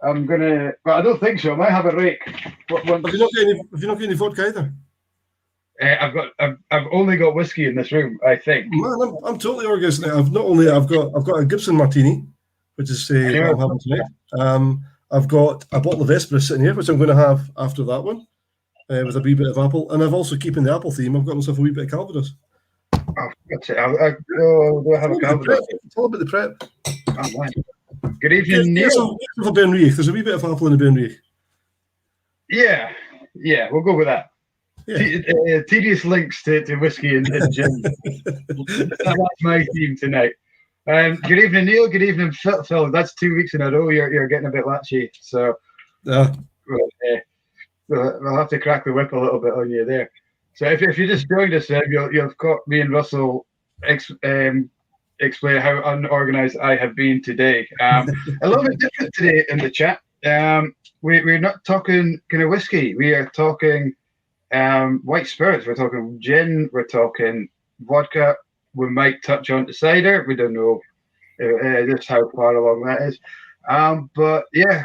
I'm gonna, but I don't think so. I might have a rake. Have you not got any vodka either? I've only got whiskey in this room, I think. Man, I'm totally organised now. I've got a Gibson Martini, which is what I'm having tonight. I've got a bottle of Vesperus sitting here, which I'm going to have after that one, with a wee bit of apple. And I've also, keeping the apple theme, I've got myself a wee bit of Calvados. Oh, that's it. Do I have a Calvados? It's all about the prep. Oh, wow. Good evening, Neil. There's a wee bit of apple in the Inverurie. Yeah, we'll go with that. Yeah. Tedious links to whiskey and gin. That's my theme tonight. Good evening, Neil. Good evening, Phil. That's 2 weeks in a row. You're getting a bit latchy, so we'll have to crack the whip a little bit on you there. So if you just joined us, you've got me and Russell explain how unorganised I have been today. A little bit different today in the chat. We're not talking kind of whiskey. We are talking white spirits. We're talking gin. We're talking vodka. We might touch on the cider. We don't know just how far along that is. But yeah,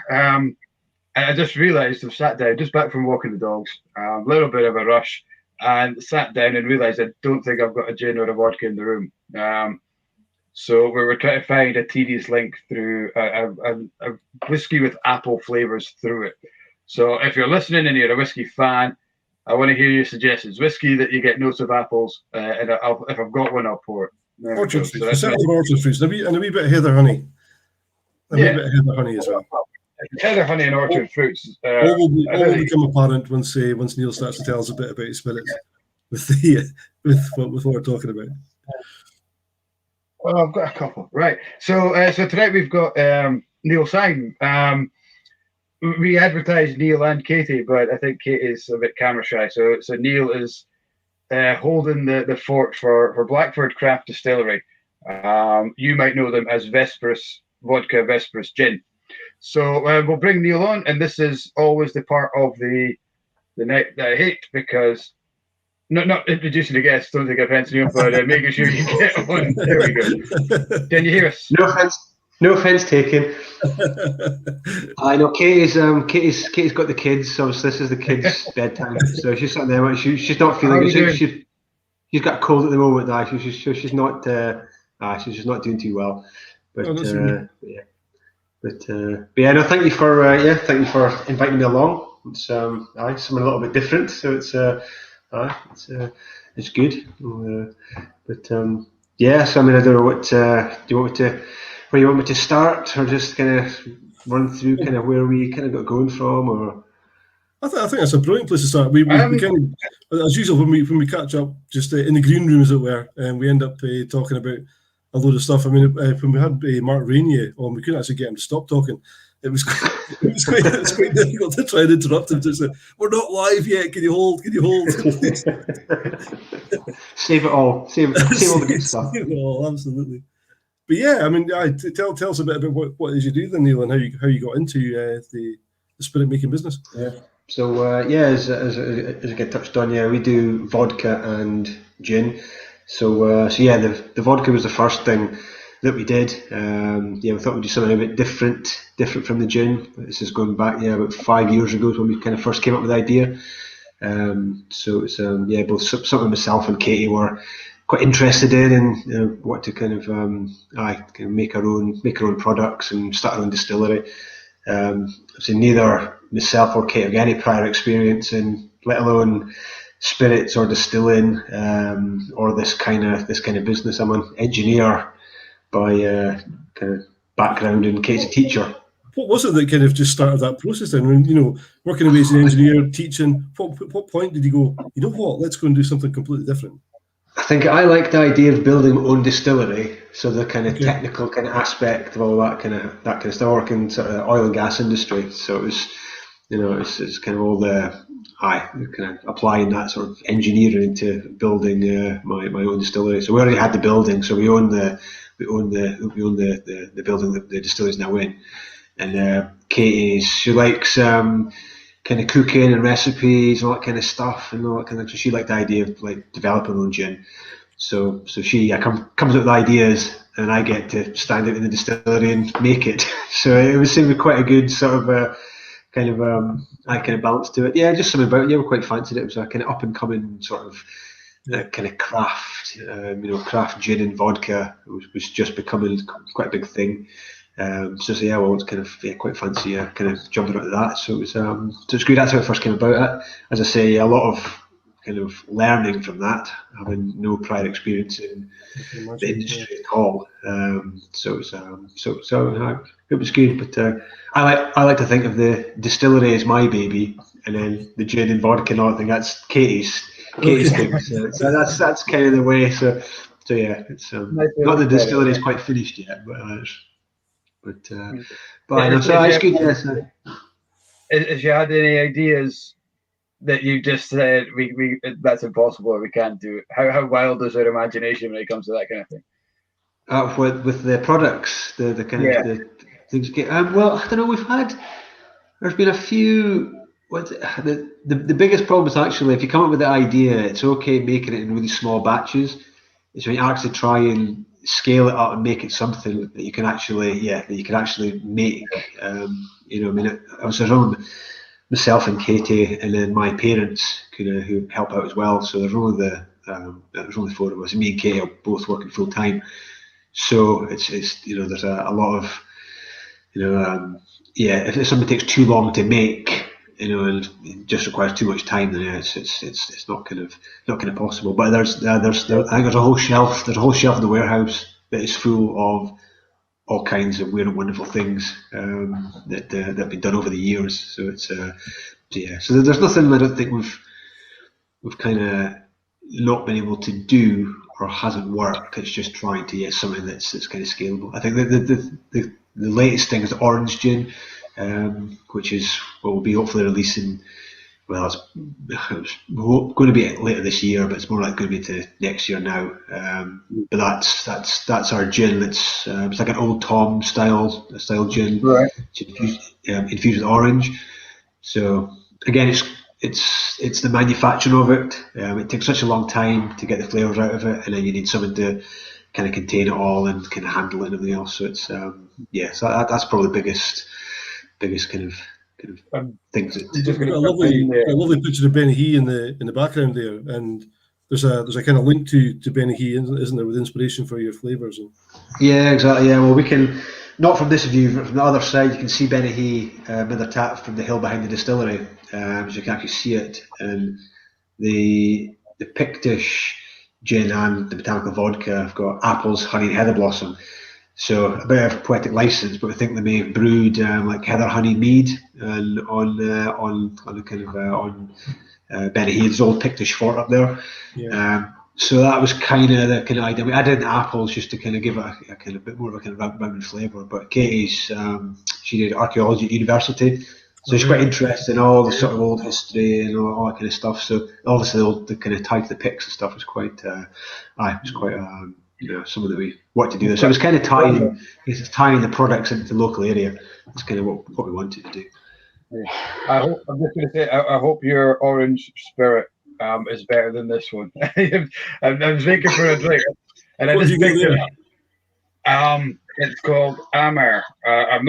I just realised I've sat down, just back from walking the dogs, a little bit of a rush, and sat down and realised I don't think I've got a gin or a vodka in the room. So we were trying to find a tedious link through a whiskey with apple flavours through it. So if you're listening and you're a whiskey fan, I want to hear your suggestions. Whiskey that you get notes of apples, and if I've got one, I'll pour it. Orchard fruits. Orchard fruits, and a wee bit of heather honey. A wee bit of heather honey as well. Heather honey and orchard fruits. All will become apparent once Neil starts to tell us a bit about his spirits with what we're talking about. Well, I've got a couple. Right. So tonight we've got Neil Sime. We advertised Neil and Katie, but I think Katie's a bit camera shy. So Neil is holding the fort for Blackford Craft Distillery. You might know them as Vesperus Vodka, Vesperus Gin. So we'll bring Neil on, and this is always the part of the night that I hate, because not introducing the guests, don't take offence, Neil, but making sure you get on. There we go. Can you hear us? No offence taken. I know Katie's got the kids, so this is the kids' bedtime. So she's sitting there. She's not feeling it. She's got a cold at the moment. She's not. She's just not doing too well. But yeah. But yeah, no. Thank you for inviting me along. It's something a little bit different. So it's good. Yeah. So I mean, I don't know what do you want me to. Where you want me to start, or just kind of run through kind of where we kind of got going from, or? I think that's a brilliant place to start. We kind of, as usual, when we catch up, just in the green room, as it were, and we end up talking about a load of stuff. I mean, when we had Mark Rainier on, we couldn't actually get him to stop talking. It was quite difficult to try and interrupt him. To say, "We're not live yet. Can you hold? Save it all. Save all the good stuff. Save it all, absolutely. But yeah, I mean, tell us a bit about what it is you do then, Neil, and how you got into the spirit making business. Yeah. So as I get touched on, we do vodka and gin. So the vodka was the first thing that we did. We thought we'd do something a bit different from the gin. This is going back about 5 years ago when we kind of first came up with the idea. So it's both something myself and Katie were quite interested in, and what to kind of make our own products and start our own distillery. So neither myself or Kate have any prior experience in, let alone spirits or distilling, or this kind of business. I'm an engineer by kind of background, and Kate's a teacher. What was it that kind of just started that process then? When working away as an engineer, teaching, what point did you go, you know what, let's go and do something completely different? I think I like the idea of building my own distillery, so the kind of technical kind of aspect of all that kind of stuff. I work in sort of the oil and gas industry, so it was, it's kind of all the kind of applying that sort of engineering into building my own distillery. So we already had the building, so we own the building that the distillery is now in. And Katie, she likes kind of cooking and recipes and all that kind of stuff, and all that kind of. So she liked the idea of like developing her own gin. So she comes up with ideas, and I get to stand out in the distillery and make it. So it was seeming quite a good sort of kind of balance to it. Yeah, just something about it. Yeah, we quite fancied it. It was a kind of up and coming sort of kind of craft, craft gin and vodka was just becoming quite a big thing. So yeah, well, it's kind of quite fancy kind of jumping out of that. So it was good. That's how it first came about. It, as I say, a lot of kind of learning from that, having no prior experience in the industry at all. So it was good. But I like to think of the distillery as my baby, and then the gin and vodka and all. I think that's Katie's thing. So that's kind of the way. So yeah, it's not the distillery is quite finished yet, but I know. So it's good. Yes. If you had any ideas that you just said we that's impossible or we can't do it, how wild is our imagination when it comes to that kind of thing? With the products, the kind of the things. Well, I don't know. There's been a few. The biggest problem is actually if you come up with the idea, it's okay making it in really small batches. It's when you actually try and scale it up and make it something that you can actually make. I was around myself and Katie, and then my parents who help out as well. So there's only four of us. Me and Katie are both working full time. So it's there's a lot of if something takes too long to make, and it just requires too much time, then it's not kind of possible. But I think there's a whole shelf in the warehouse that is full of all kinds of weird and wonderful things that have been done over the years. So it's So there's nothing I don't think we've kind of not been able to do or hasn't worked. It's just trying to get something that's kind of scalable. I think the latest thing is the orange gin, which is what we'll be hopefully releasing. Well, it's going to be later this year, but it's more like going to be to next year now. But that's our gin. It's like an Old Tom style gin, right? Infused with orange. So again, it's the manufacturing of it. It takes such a long time to get the flavours out of it, and then you need someone to kind of contain it all and kind of handle it and everything else. So it's so that's probably the biggest kind of things. A lovely picture of Benny Hee in the background there, and there's a kind of link to Benny Hee, isn't there, with inspiration for your flavours? Yeah, exactly. Yeah, well, we can not from this view, but from the other side, you can see Benny Hee with their tap from the hill behind the distillery, so you can actually see it. And the Pictish gin and the botanical vodka have got apples, honey, and heather blossom. So a bit of poetic license, but I think they may have brewed like heather honey mead and on Benny Hee. There's old Pictish fort up there. Yeah. So that was kind of the kind of idea. We added in apples just to kind of give it a kind of bit more of a kind of rounded flavour. But Katie's she did archaeology at university, so she's quite interested in all the sort of old history and all that kind of stuff. So obviously the kind of tie to the Picts and stuff was quite something that we wanted to do. So it was kind of tying the products into the local area. That's kind of what we wanted to do. I'm just going to say, I hope your orange spirit is better than this one. I'm making for a drink, and I just picked it up. It's called Amer. I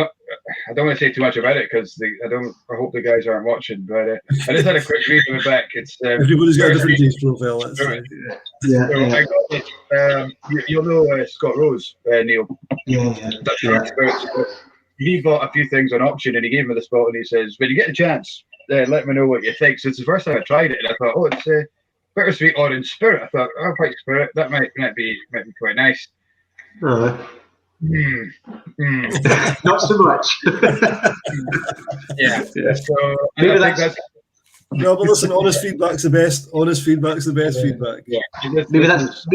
don't want to say too much about it because I hope the guys aren't watching. But I just had a quick read of the back. It's everybody's got a different taste profile. Yeah. So I got it. You'll know Scott Rose, Neil. Yeah. He bought a few things on auction, and he gave me the spot, and he says, "When you get a chance, let me know what you think." So it's the first time I tried it, and I thought, it's a bittersweet orange spirit. I thought, white spirit, that might be quite nice. Not so much. Yeah. So maybe that's. No, but listen, honest feedback's the best. Honest feedback's the best feedback. Yeah. Maybe that's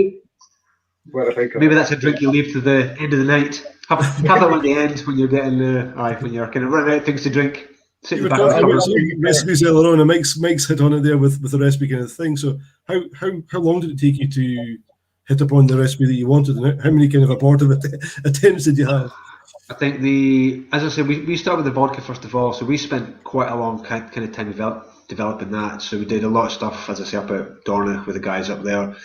a drink you leave to the end of the night. Have that one at the end when you're getting when you're kind of running out of things to drink. Recipes earlier on, and Mike's hit on it there with the recipe kind of thing. So how long did it take you to hit upon the recipe that you wanted, and how many kind of abortive attempts did you have? I think as I said, we started with the vodka first of all, so we spent quite a long kind of time developing that. So we did a lot of stuff, as I say, up at Dorna with the guys up there.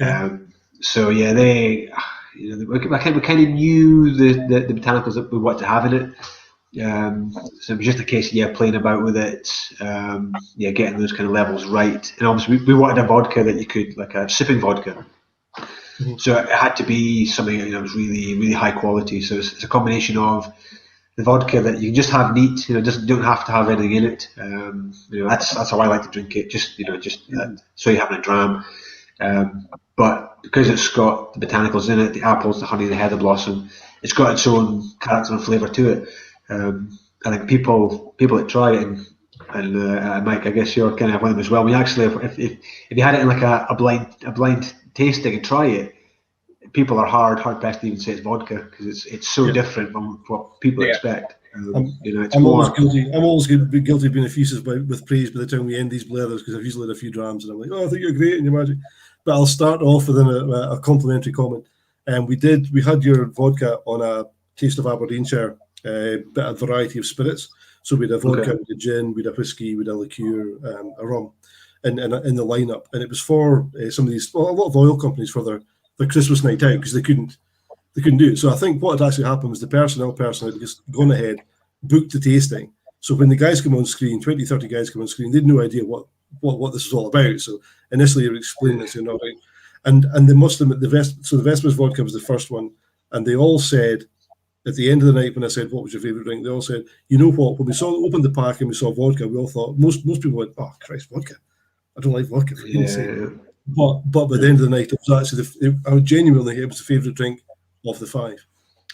Okay. So yeah, we kind of knew the botanicals that we wanted to have in it. So it was just a case of playing about with it, getting those kind of levels right. And obviously we wanted a vodka that you could, like a sipping vodka. Mm-hmm. So it had to be something that was really, really high quality. So it's a combination of the vodka that you can just have neat, don't have to have anything in it. That's how I like to drink it. Just so you're having a dram. But because it's got the botanicals in it, the apples, the honey, the heather blossom, it's got its own character and flavour to it. I think people that try it, and Mike, I guess you're kind of one of them as well. We actually, if you had it in like a blind tasting and try it, people are hard pressed to even say it's vodka because it's so different from what people expect. I'm always guilty. I'm always guilty of being effusive with praise by the time we end these blethers because I've usually had a few drams and I'm like, oh, I think you're great and you're magic. But I'll start off with a complimentary comment. We had your vodka on a Taste of Aberdeenshire, bit of variety of spirits. So we had a vodka, we had a gin, we had a whiskey, we had a liqueur, a rum, in the lineup, and it was for some of these, a lot of oil companies for their Christmas night out because they couldn't do it. So I think what had actually happened was the personnel person had just gone ahead, booked the tasting. So when the guys come on screen, 20, 30 guys come on screen, they had no idea what this was all about. So initially you're explaining this, and they must have the Vespers vodka was the first one, and they all said at the end of the night when I said what was your favourite drink, they all said, you know what, when we opened the pack and we saw vodka, we all thought most people went, oh Christ, vodka. I don't like vodka for goodness sake. But by the end of the night, it was actually I would genuinely it was the favourite drink of the five.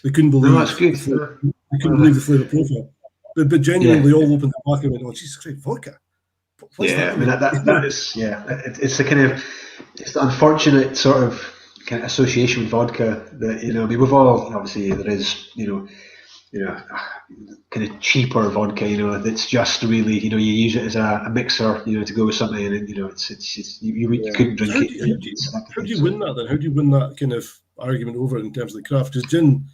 They couldn't believe they couldn't believe the flavour profile. But genuinely, they all opened the pack and went, "Oh Jesus Christ, vodka!" What's that? I mean that is it's the kind of it's the unfortunate sort of kind of association with vodka that I mean we've all obviously there is kind of cheaper vodka that's just really you use it as a mixer to go with something and it's you couldn't drink it. How do you win that then? How do you win that kind of argument over in terms of the craft? Because gin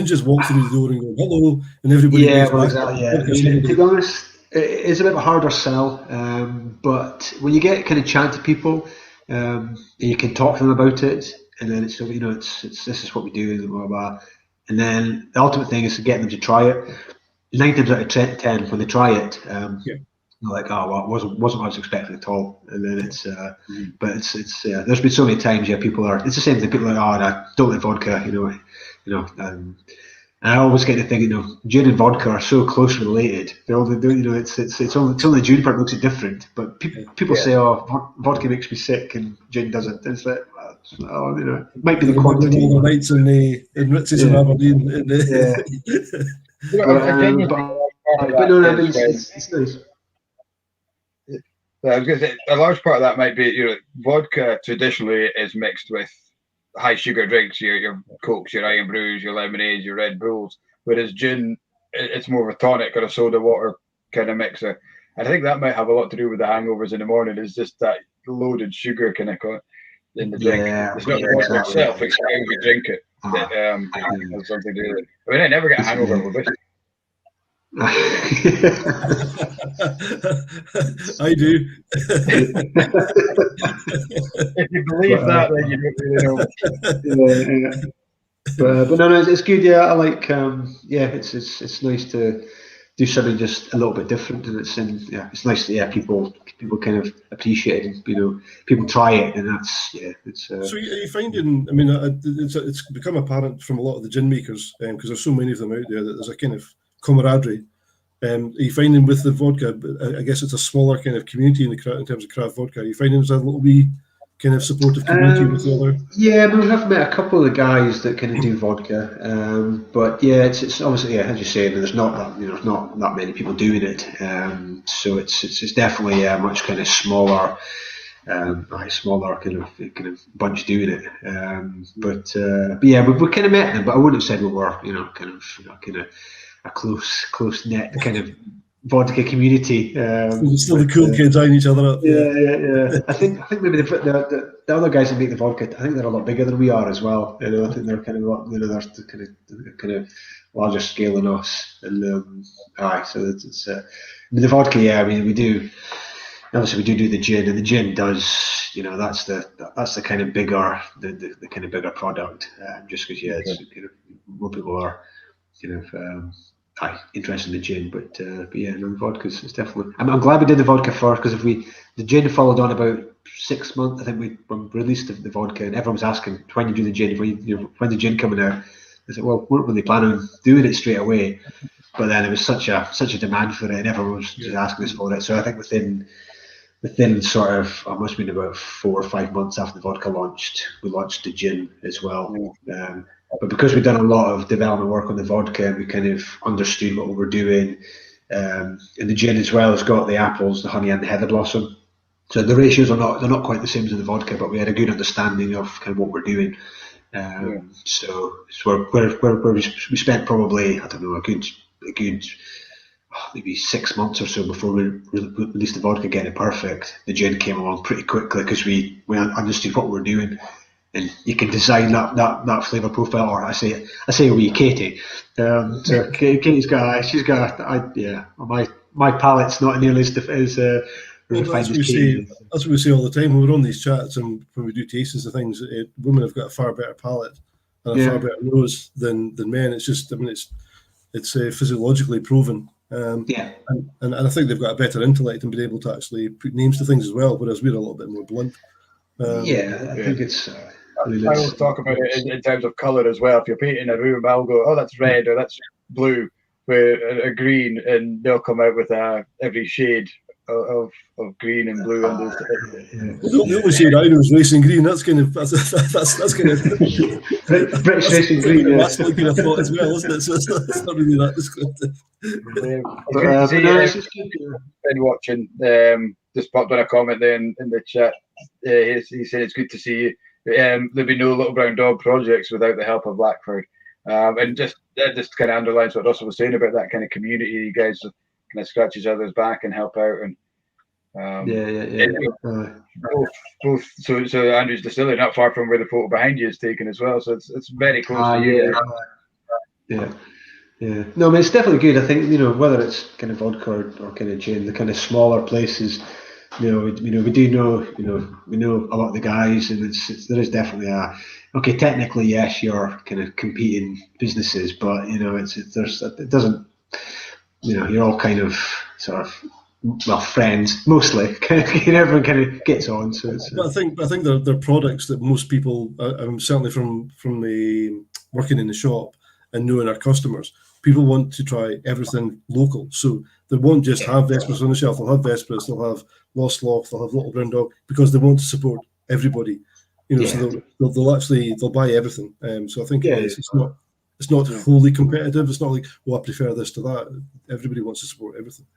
just walks through the door and goes hello and everybody goes back. Exactly, yeah. I mean, to be honest, it's a bit of a harder sell, but when you get kind of chat to people you can talk to them about it and then it's this is what we do and blah blah. And then the ultimate thing is to get them to try it. 9 times out of 10, when they try it, they're like, "Oh, well, it wasn't what I was expecting at all." And then it's, but it's there's been so many times, people are. It's the same thing. People are like, "Oh, I don't like vodka," and I always get to think, gin and vodka are so closely related. They all do, it's only gin part makes it different. But people say, "Oh, vodka makes me sick and gin doesn't." And it's like, it might be the quantity. All the nights in Ritz's in Aberdeen. It's nice. I was going to say a large part of that might be vodka traditionally is mixed with high sugar drinks, your Cokes, your Iron Brews, your lemonades, your Red Bulls, whereas gin it's more of a tonic or a soda water kind of mixer. And I think that might have a lot to do with the hangovers in the morning. Is just that loaded sugar kind of in the drink. It's not the water itself; it's how you drink it that has something to do with it. I mean, I never get a hangover with whiskey. I do. If you believe that, then you don't really know. But no, it's good. Yeah, I like. It's nice to do something just a little bit different, and it's nice that people kind of appreciate it. And, people try it, and that's it's. So are you finding? I mean, it's become apparent from a lot of the gin makers because there's so many of them out there that there's a kind of camaraderie. Are you finding with the vodka? I guess it's a smaller kind of community in terms of craft vodka. Are you finding there's a little wee kind of supportive community with the other? Yeah, we have met a couple of the guys that kind of do vodka, but it's obviously as you say, there's not that many people doing it, so it's definitely a much kind of smaller kind of bunch doing it, but we kind of met them, but I wouldn't have said we were kind of a close net kind of vodka community. Still the cool kids eyeing each other up. Yeah. I think maybe the other guys that make the vodka, I think they're a lot bigger than we are as well. I think they're kind of they're kind of larger scale than us. And so it's the vodka. Yeah, I mean we do. obviously we do the gin, and the gin does, that's the kind of bigger the kind of bigger product. Just because it's more people are interested in the gin, but yeah, no, the vodka's is definitely. I'm glad we did the vodka first, because the gin followed on about 6 months, I think we released the vodka, and everyone was asking when you do the gin, when the gin coming out. I said, well, we weren't really planning on doing it straight away, but then there was such a demand for it, and everyone was just asking us for it. So I think within sort of, it must have been about 4 or 5 months after the vodka launched, we launched the gin as well. But because we'd done a lot of development work on the vodka, and we kind of understood what we were doing, and the gin as well has got the apples, the honey, and the heather blossom. So the ratios they're not quite the same as the vodka, but we had a good understanding of kind of what we're doing. So where we spent probably, I don't know, a good maybe 6 months or so before we released the vodka, getting it perfect. The gin came along pretty quickly because we understood what we were doing, and you can design that flavour profile. Or I say we, Katie. So Katie's got my palate's not nearly as well, that's what we say all the time when we're on these chats, and when we do tastings and things. Women have got a far better palate and a far better nose than men. It's just, it's physiologically proven. And I think they've got a better intellect and been able to actually put names to things as well, whereas we're a little bit more blunt. I think it's. I always talk about it in terms of colour as well. If you're painting a room, I'll go, oh, that's red or that's blue, with a green, and they'll come out with every shade of green and blue. The only shade I know is racing green. That's kind of British racing green. That's like a thought as well, isn't it? So it's not really that descriptive. Been watching. Just popped on a comment there in the chat. He said it's good to see you. There'd be no Little Brown Dog projects without the help of Blackford. And that just kind of underlines what Russell was saying about that kind of community. You guys kind of scratch each other's back and help out. And both. So Andrew's Distillery, not far from where the photo behind you is taken as well. So it's very close to you. Yeah. No, I mean, it's definitely good. I think, whether it's kind of vodka or kind of gin, the kind of smaller places, we do know, we know a lot of the guys, and there is definitely okay, technically, yes, you're kind of competing businesses, but, it doesn't, you're all kind of sort of, friends, mostly. Everyone kind of gets on. So but I think they're products that most people, certainly from the working in the shop and knowing our customers, people want to try everything local. So they won't just have Vespers on the shelf. They'll have Vespers, they'll have Lost Loch, they'll have Little Brown Dog, because they want to support everybody. So they'll buy everything. So I think it's not wholly competitive. It's not like, I prefer this to that. Everybody wants to support everything.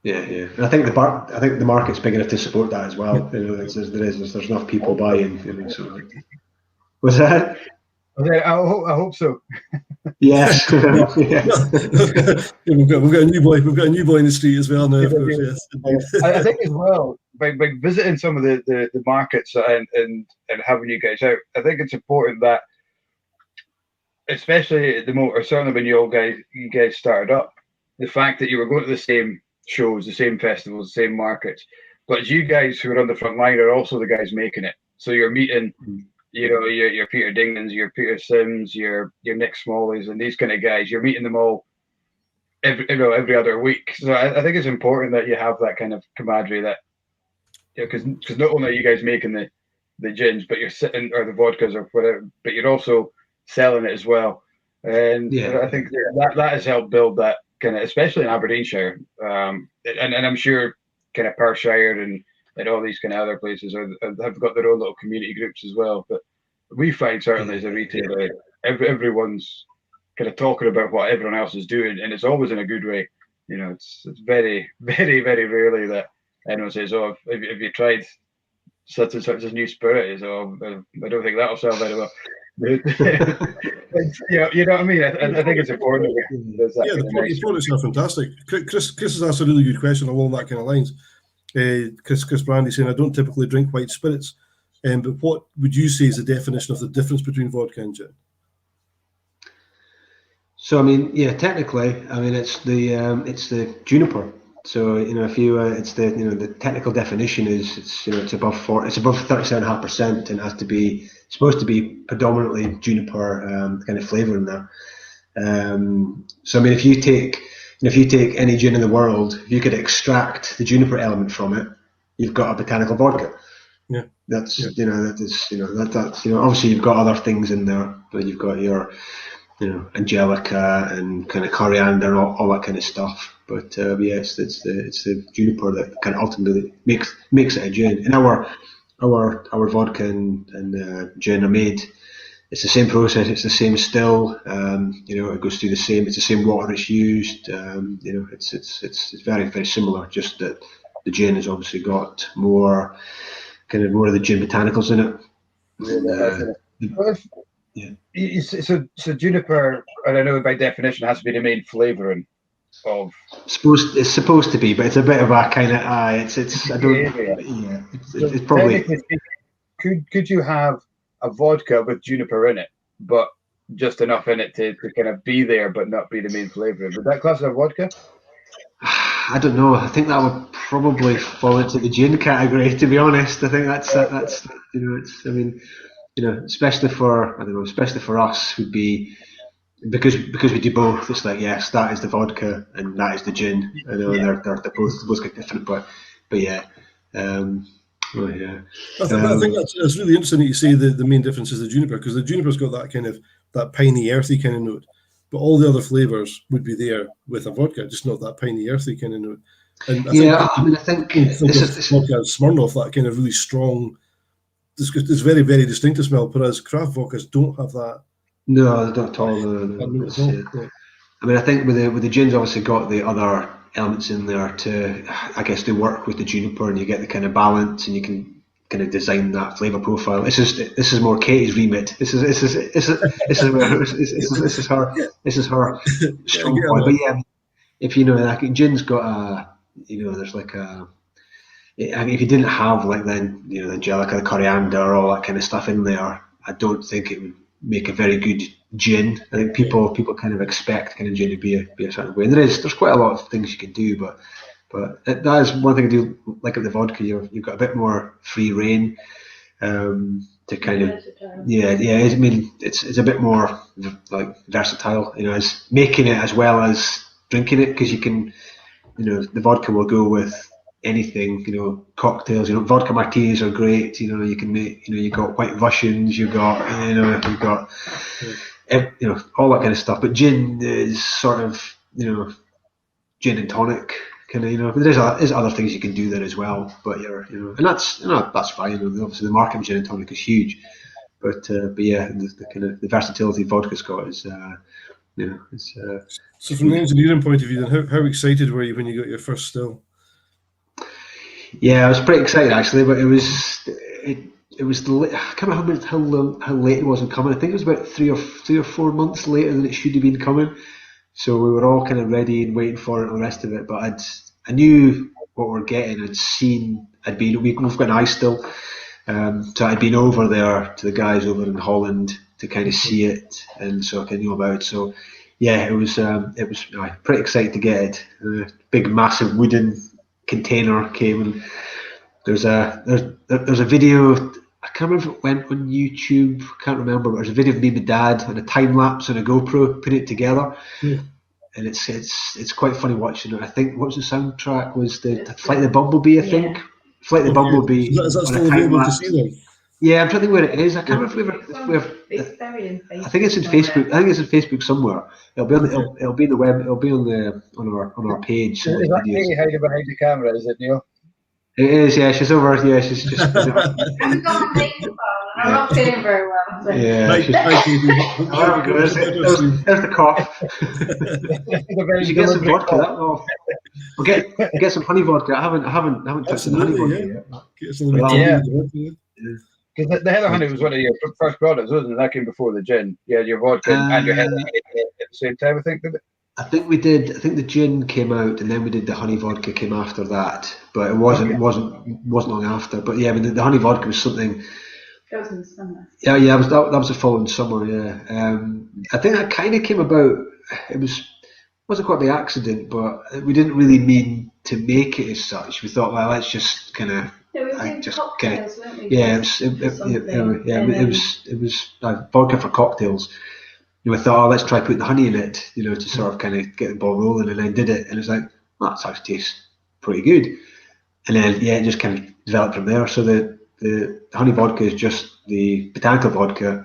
Yeah. And I think the market's big enough to support that as well. There's enough people buying. So was that? I hope so. Yes. We've got a new boy. We've got a new boy in the street as well now. Of course, yes. I think as well, by visiting some of the markets and having you guys out, I think it's important that, especially at the moment, or certainly when you guys started up, the fact that you were going to the same shows, the same festivals, the same markets, but you guys who are on the front line are also the guys making it. So you're meeting. Your Peter Dingens, your Peter Sims, your Nick Smalleys, and these kind of guys. You're meeting them all every other week. So I think it's important that you have that kind of camaraderie. That because not only are you guys making the gins, but you're sitting, or the vodkas or whatever, but you're also selling it as well. And I think that has helped build that kind of, especially in Aberdeenshire, and I'm sure kind of Perthshire and all these kind of other places have got their own little community groups as well. But we find certainly as a retailer, everyone's kind of talking about what everyone else is doing, and it's always in a good way. It's very, very, very rarely that anyone says, "Oh, have you tried such and such a new spirit?" Is, "Oh, I don't think that'll sell very well." You know what I mean? I think it's important. The products are fantastic. Chris has asked a really good question along that kind of lines. Chris Brandy saying, I don't typically drink white spirits, but what would you say is the definition of the difference between vodka and gin? So technically, it's the juniper. So if you, it's the technical definition is it's above 37.5%, and has to be supposed to be predominantly juniper kind of flavour in there. So I mean, if you take any gin in the world, if you could extract the juniper element from it, you've got a botanical vodka. Yeah. That's obviously you've got other things in there, but you've got your angelica and kind of coriander and all that kind of stuff. But yes, it's the juniper that kind of ultimately makes it a gin. And our vodka and gin are made. It's the same process. It's the same still. It goes through it's the same water it's used. It's very, very similar. Just that the gin has obviously got more of the gin botanicals in it. So juniper, and I know by definition has to be the main flavouring of. It's supposed to be, but it's a bit of a kind of it's I don't. Yeah, it's probably. Could you have a vodka with juniper in it, but just enough in it to kind of be there, but not be the main flavour? Would that class as a vodka? I don't know. I think that would probably fall into the gin category. To be honest, I think that's it's. I mean, especially for us, would be because we do both. It's like, yes, that is the vodka and that is the gin. I know they're both quite different, but yeah. Well, yeah. I think that's really interesting that you say the main difference is the juniper, because the juniper's got that kind of that piney, earthy kind of note, but all the other flavours would be there with a vodka, just not that piney, earthy kind of note. And I think this is vodka Smirnoff, that kind of really strong. It's very, very distinctive smell, whereas craft vodkas don't have that. No, not at all. No. I mean, I think with the gin's obviously got the other elements in there to, I guess, they work with the juniper, and you get the kind of balance, and you can kind of design that flavour profile. This is more Katie's remit. This is her strong point. But yeah, if like gin's got there's like a. I mean, if you didn't have like then the angelica, the coriander, all that kind of stuff in there, I don't think it would make a very good gin. I think people kind of expect kind of gin to be a certain way, and there's quite a lot of things you can do, but that is one thing I do like with the vodka. You've got a bit more free reign to kind of I mean, it's a bit more like versatile, as making it as well as drinking it, because you can the vodka will go with anything, cocktails, vodka martinis are great, you can make, you got white Russians, you've got all that kind of stuff, but gin is sort of, gin and tonic kind of, there's other things you can do there as well, but and that's fine. Obviously the market of gin and tonic is huge, but yeah, the kind of the versatility vodka's got is it's so from the engineering point of view, then how excited were you when you got your first still? Yeah, I was pretty excited actually, but it was I can't remember how late it was in coming. I think it was about 3 or 4 months later than it should have been coming. So we were all kind of ready and waiting for it and the rest of it. But I knew what we were getting. We've got an ice still, so I'd been over there to the guys over in Holland to kind of see it, and so I kind of knew about it. So yeah, it was pretty excited to get it. A big, massive wooden container came, and there's a video. I can't remember if it went on YouTube. I can't remember, but there's a video of me and my dad and a time lapse on a GoPro putting it together. Yeah. And it's quite funny watching it. I think what was the soundtrack was the Flight of the Bumblebee. I think Flight of the Bumblebee. Is that still available to see then? Yeah, I'm trying to think where it is. I can't remember if I think it's in Facebook. I think it's in Facebook somewhere. It'll be in the web. It'll be on our page. Is that Katie hiding behind the camera? Is it, Neil? It is. Yeah, she's over. Yeah, she's just. I've got a microphone. I'm not feeling very well. So. Yeah. There's the cough. You should get some vodka. We'll get some honey vodka. I haven't touched the honey vodka yet. Because the heather honey was one of your first products, wasn't it? That came before the gin. Yeah, your vodka and your heather honey at the same time, I think, did it? I think we did. I think the gin came out, and then we did the honey vodka came after that. But it wasn't long after. But yeah, I mean, the honey vodka was something. That was in the summer. Yeah, that was the following summer. Yeah, I think that kind of came about. Wasn't quite the accident, but we didn't really mean to make it as such. We thought, well, let's just kind of. Yeah, we were doing cocktails, weren't we? Yeah, it was vodka for cocktails. We thought, let's try putting the honey in it, to sort of kind of get the ball rolling, and then did it, and it was like, oh, that actually tastes pretty good. And then it just kind of developed from there. So the honey vodka is just the botanical vodka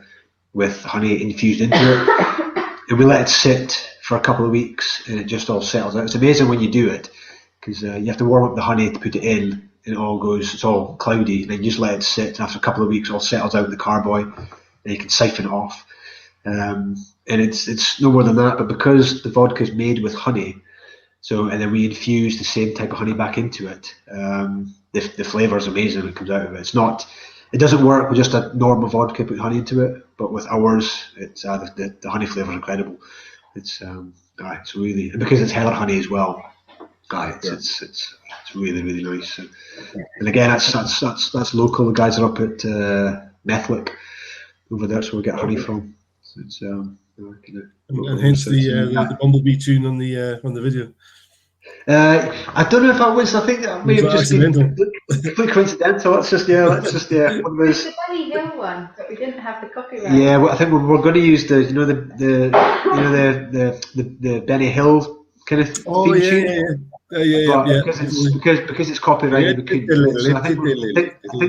with honey infused into it, and we let it sit for a couple of weeks, and it just all settles out. It's amazing when you do it, because you have to warm up the honey to put it in. And it's all cloudy, and then you just let it sit, and after a couple of weeks it all settles out in the carboy, and you can siphon it off. And it's no more than that, but because the vodka is made with honey, and then we infuse the same type of honey back into it, the flavour is amazing that comes out of it. It doesn't work with just a normal vodka, put honey into it, but with ours, it's the honey flavour is incredible. It's really, and because it's heather honey as well. It's really, really nice. And again, that's local. The guys are up at Methlick over there, so we get honey from. So it's and hence the bumblebee tune on the video. I don't know if I was. I think that may have just been completely coincidental. Let's just one of those. It's the Benny Hill one, but we didn't have the copyright. Yeah, well, I think we're going to use the Benny Hill kind of theme tune. Because it's copyrighted, we couldn't do it. So I think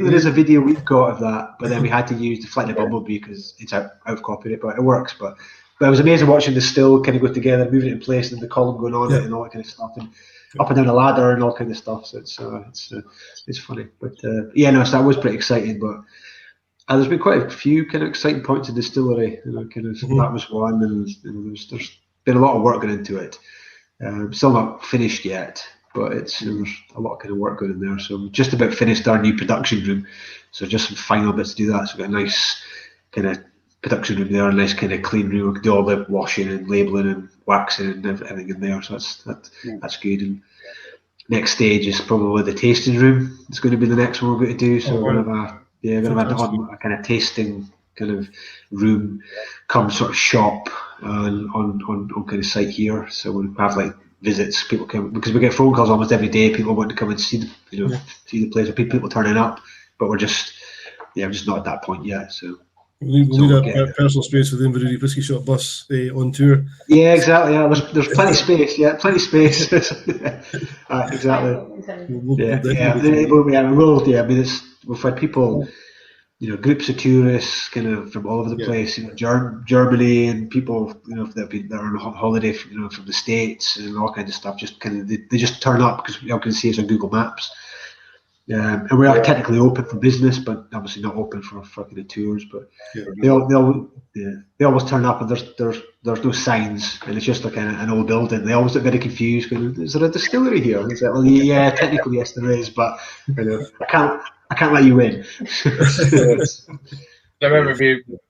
there is a video we've got of that, but then we had to use the Flight of the Bumblebee because it's out of copyright, but it works. But it was amazing watching the still kind of go together, moving it in place, and the column going on it, and all that kind of stuff, and up and down a ladder and all kind of stuff. So it's funny, but so that was pretty exciting. But there's been quite a few kind of exciting points in distillery. That was one, and there's been a lot of work going into it. Still not finished yet, but there's a lot of kind of work going in there. So we just about finished our new production room. So just some final bits to do that. So we've got a nice kind of production room there, a nice kind of clean room. We can do all the washing and labelling and waxing and everything in there. So that's good. And next stage is probably the tasting room. It's going to be the next one we're going to do. So we're going to have a kind of tasting kind of room, come sort of shop on kind of site here. So we have like visits, people come, because we get phone calls almost every day, people want to come and see the place, or people turning up, but we're just not at that point yet. So we need a personal space with the Inverurie Whisky Shop bus on tour. Yeah, exactly. Yeah, there's plenty of space. Yeah, plenty of space. Exactly. We've had people, groups of tourists kind of from all over the place, Germany, and people, that are on holiday, from the States and all kinds of stuff. Just kind of, they just turn up because you can see us on Google Maps. And we are technically open for business, but obviously not open for kind of tours. But they always turn up, and there's no signs, and it's just like an old building. They always get very confused. Is there a distillery here? And it's like, well, yeah, technically yes, there is, but I can't let you in. I remember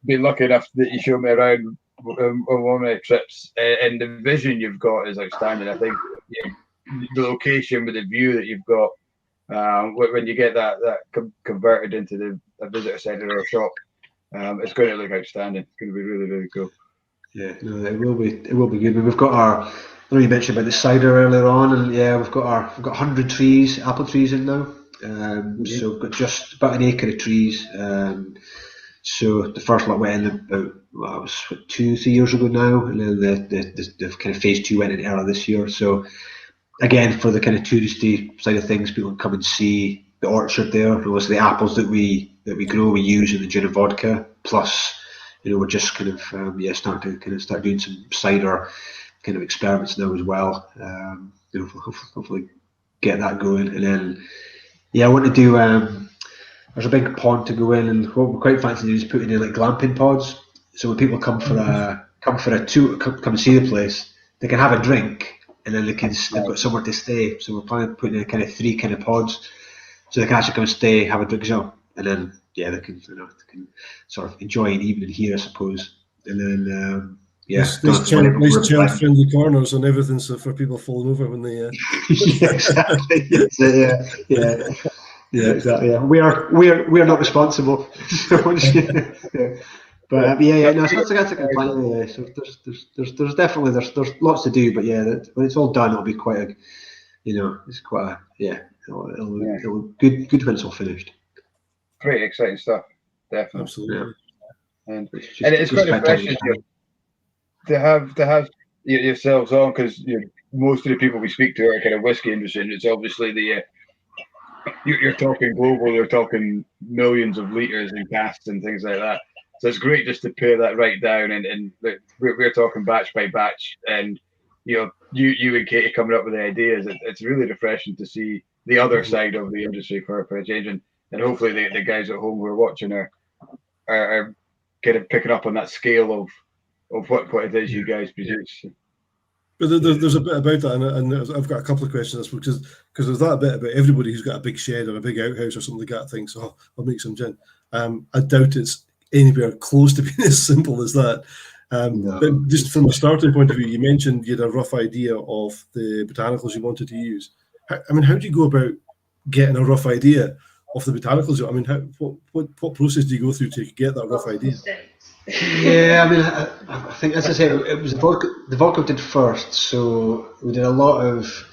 being lucky enough that you showed me around on one of my trips, and the vision you've got is outstanding. I think the location with the view that you've got, when you get that converted into a visitor centre or a shop, it's going to look outstanding. It's going to be really, really cool. Yeah, no, it will be good. We've got I know you mentioned about the cider earlier on, and we've got 100 trees, apple trees in now. So we've got just about an acre of trees. So the first lot went in about 2-3 years ago now, and then the kind of phase 2 went in earlier this year. So again, for the kind of touristy side of things, people can come and see the orchard there. And also the apples that we grow, we use in the gin and vodka. Plus, we're just kind of starting to start doing some cider kind of experiments now as well. Hopefully get that going, and then I want to do. There's a big pond to go in, and what we're quite fancy doing is putting in like glamping pods. So when people come for a tour, come and see the place, they can have a drink, and then they've got somewhere to stay. So we're planning on putting in kind of 3 kind of pods, so they can actually come and stay, have a drink, and then they can sort of enjoy an evening here, I suppose. And then nice child friendly corners and everything, so for people falling over when they. Exactly. Exactly. Yeah, we are not responsible. But that's a good plan. So there's definitely there's lots to do, but when it's all done, it'll be quite it's quite it'll good when it's all finished. Pretty exciting stuff, definitely. Absolutely. And it's quite refreshing to have yourselves on, because most of the people we speak to are kind of whiskey industry, and it's obviously you're talking global, you're talking millions of liters in casks and things like that. So it's great just to pare that right down, and we're talking batch by batch, and you and Katie coming up with the ideas. It's really refreshing to see the other side of the industry for a change, and hopefully the guys at home who are watching are kind of picking up on that scale of what it is you guys produce. But there's a bit about that, and I've got a couple of questions because there's that bit about everybody who's got a big shed or a big outhouse or something like that thinks, oh, I'll make some gin. I doubt it's anywhere close to being as simple as that. No. But just from a starting point of view, you mentioned you had a rough idea of the botanicals you wanted to use. How do you go about getting a rough idea of the botanicals? I mean, what process do you go through to get that rough idea? Yeah, I mean, I think, as I say, it was the vodka we did first, so we did a lot of,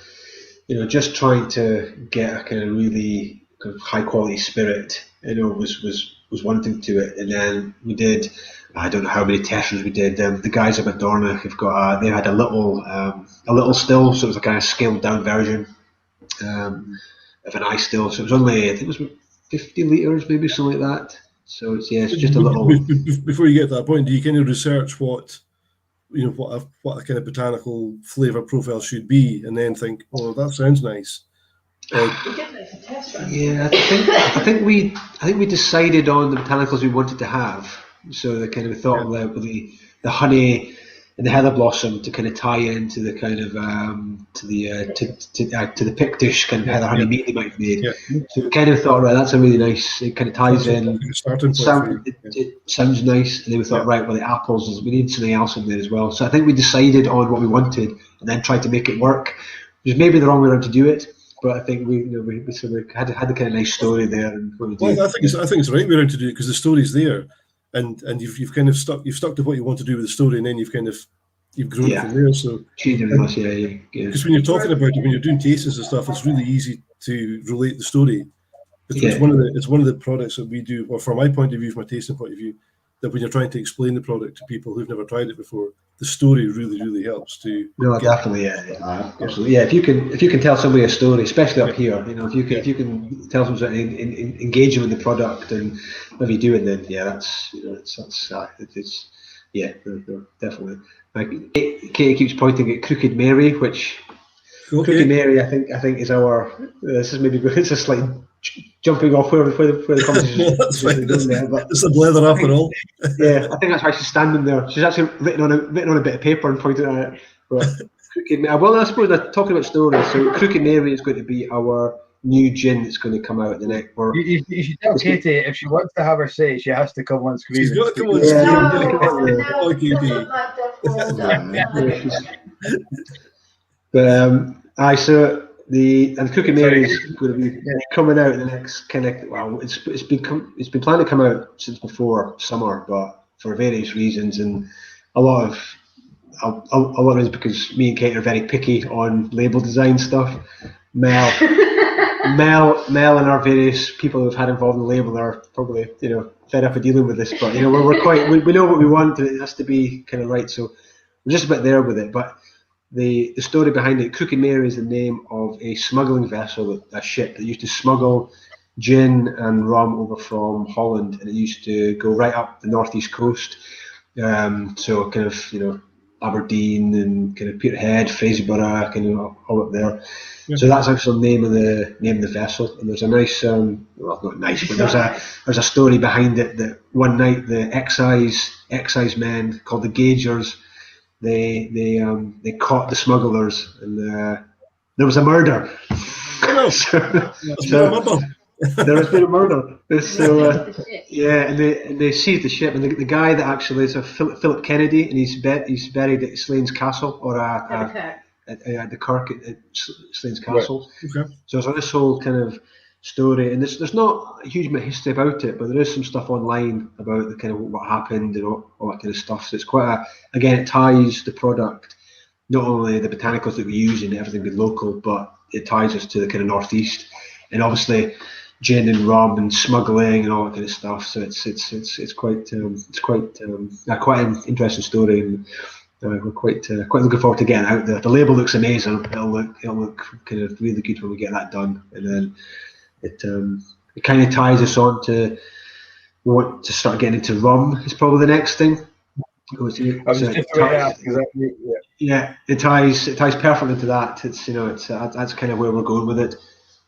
just trying to get a kind of really kind of high quality spirit, was one thing to it, and then we did, I don't know how many testers we did. The guys up at Dornoch they had a little still, so it was a kind of scaled down version of an ice still, so it was only, I think it was 50 litres, maybe something like that. So it's just a little. Before you get to that point, do you kind of research what a kind of botanical flavour profile should be, and then think, oh, that sounds nice? Yeah, I think we decided on the botanicals we wanted to have. So the kind of thought of the honey and the heather blossom to kind of tie into the kind of to the Pictish kind of heather honey mead they might have made. Yeah. So we kind of thought, right, that's a really nice. It kind of ties in. It sounds nice, and then we thought, right, well, the apples, we need something else in there as well. So I think we decided on what we wanted, and then tried to make it work. It was maybe the wrong way around to do it, but I think we had the kind of nice story there. And what we did. I think it's the right way around to do it, because the story's there. And you've kind of stuck to what you want to do with the story, and then you've grown it from there. So because when you're talking about it, when you're doing tastings and stuff, it's really easy to relate the story. It's one of the products that we do, or from my point of view, from my tasting point of view, that when you're trying to explain the product to people who've never tried it before, the story really, really helps to. No, definitely, absolutely, yeah. If you can tell somebody a story, especially up here, if you can tell them something, engage them in the product, and maybe do it, then definitely. Like Katie keeps pointing at Crooked Mary, which Crooked Mary, I think is our. This is maybe it's a slight jumping off where the conversation is going there, but it's a Blether after all. Yeah, I think that's why she's standing there. She's actually written on a bit of paper and pointed at it. But Crooked Mary, well, I suppose they're talking about stories. So Crooked Mary is going to be our new gin that's going to come out at the next. You should tell Katie if she wants to have her say, she has to come on screen. She's got to come on screen. But so the Crooked Mary is going to be coming out in the next kind of. Well, it's been planned to come out since before summer, but for various reasons, and a lot of reasons, because me and Kate are very picky on label design stuff. Mel and our various people who've had involved in the label are probably fed up of dealing with this, but we know what we want, and it has to be kind of right. So we're just a bit there with it, but. The story behind it, Crooked Mary is the name of a smuggling vessel, a ship that used to smuggle gin and rum over from Holland, and it used to go right up the northeast coast, so kind of Aberdeen and kind of Peterhead, Fraserburgh, kind of all up there. Yeah. So that's actually the name of the vessel, and there's a nice, well, not nice, but there's a story behind it that one night the excise men called the Gaugers. They caught the smugglers, and there was a murder. There has been a murder. And they seized the ship, and the guy that actually is Philip Kennedy, and he's buried at Slains Castle, or at the Kirk at Slains Castle. Right. Okay. So it's this whole kind of story, and there's not a huge amount of history about it, but there is some stuff online about the kind of what happened and all that kind of stuff. So it's quite again, it ties the product, not only the botanicals that we use and everything be local, but it ties us to the kind of northeast, and obviously gin and rum and smuggling and all that kind of stuff. So it's quite an interesting story, and we're quite looking forward to getting it out there. The label looks amazing. It'll look kind of really good when we get that done, and then it kind of ties us on to, we want to start getting into rum. It's probably the next thing. I was just about to ask exactly. Yeah, it ties perfectly into that. That's kind of where we're going with it,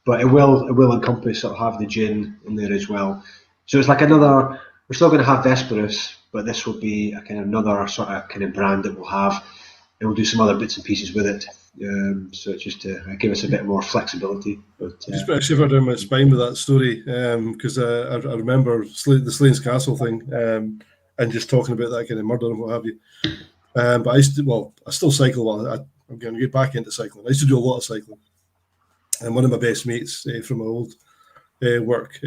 but it will encompass sort of have the gin in there as well. So it's like another. We're still going to have Vesperus, but this will be a kind of another sort of kind of brand that we'll have, and we'll do some other bits and pieces with it. So it's just to give us a bit more flexibility. But just put a shiver down my spine with that story, because I remember the Slains Castle thing, and just talking about that kind of murder and what have you. But I still cycle. I'm going to get back into cycling. I used to do a lot of cycling, and one of my best mates from my old work,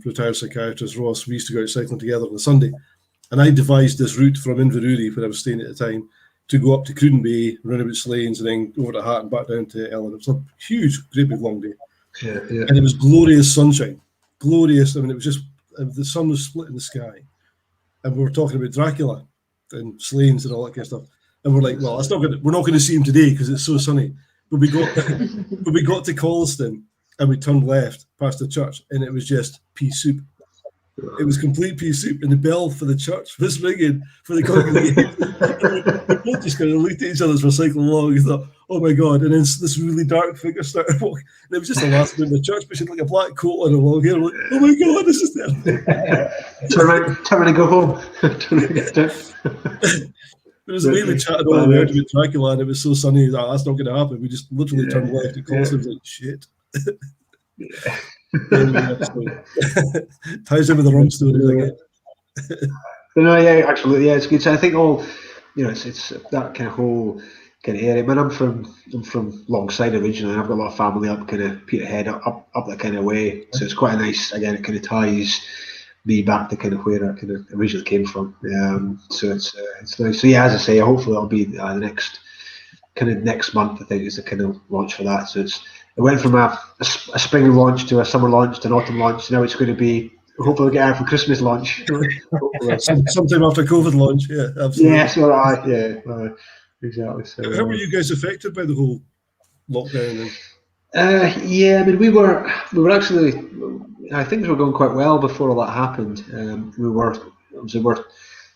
retired psychiatrist Ross, we used to go out cycling together on a Sunday, and I devised this route from Inverurie, where I was staying at the time, to go up to Cruden Bay, round about Slains, and then over to Hart and back down to Ellen. It was a huge, great big long day. Yeah. And it was glorious sunshine. Glorious. I mean, it was just, the sun was split in the sky. And we were talking about Dracula and Slains and all that kind of stuff. And we're like, well, we're not going to see him today because it's so sunny. But we got to Colston, and we turned left past the church, and it was just pea soup. It was complete pea soup, and the bell for the church was ringing for the congregation. We both just kind of looked at each other as we're cycling along and thought, oh my God. And then this really dark figure started walking. And it was just the last bit of the church, but she had like a black coat on and long hair. Like, oh my God, this is them. Turn around and go home. It was the way we chatted all about Dracula, and it was so sunny that that's not going to happen. We just literally turned left at Colston. It was like, shit. Ties in with the rum story. No, yeah, absolutely, yeah, it's good. So I think it's that kind of whole kind of area. I mean, I'm from Longside originally, and I've got a lot of family up kind of Peterhead up that kind of way. So it's quite a nice. Again, it kind of ties me back to kind of where I kind of originally came from. So it's nice. So yeah, as I say, hopefully it'll be the next month. I think is the kind of launch for that. So it went from a spring launch to a summer launch to an autumn launch. Now it's going to be hopefully get out for Christmas launch. Sometime after COVID launch, yeah, absolutely. Yeah, so exactly. So, how were you guys affected by the whole lockdown? Yeah, I mean, we were actually. I think things were going quite well before all that happened. We were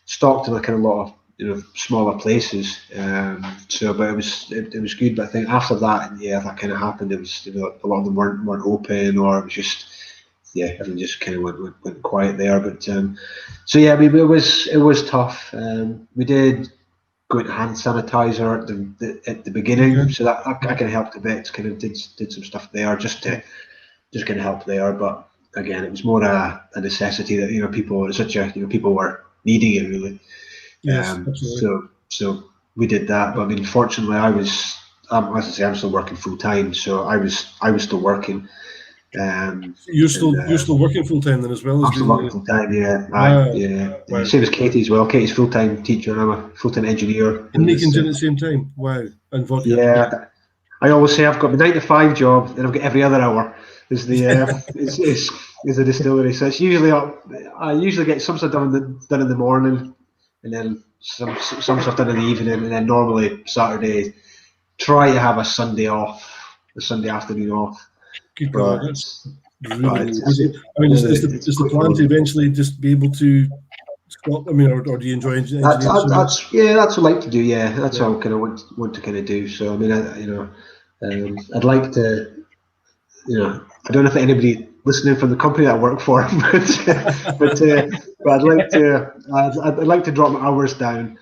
stocked in a kind of lot of smaller places. But it was good. But I think after that, that kind of happened. It was a lot of them weren't open, or it was just everything just kind of went quiet there. But so yeah, I mean, it was tough. We did go into hand sanitizer at the beginning, so that kind of helped a bit. Kind of did some stuff there just kind of help there. But again, it was more a necessity that people people were needing it really. Yes, so we did that. But I mean, fortunately, as I say, I'm still working full time, so I was still working. You're still working full time then as well? I'm still working full time, yeah. Wow. Same as Katie as well. Katie's full time teacher, and I'm a full time engineer. And making gin at the same time? Wow. And vodka. Yeah. I always say I've got my 9 to 5 job, and I've got every other hour. Is the is a distillery. So it's usually I usually get some stuff done in the morning, and then some stuff done in the evening, and then normally Saturday try to have a Sunday afternoon off. Good God, that's really. Is the plan to eventually just be able to stop? I mean, or do you enjoy engineering? That's what I like to do. Yeah, that's what I kind of want to kind of do. So I mean, I'd like to. I don't know if anybody listening from the company that I work for, but I'd like to drop my hours down,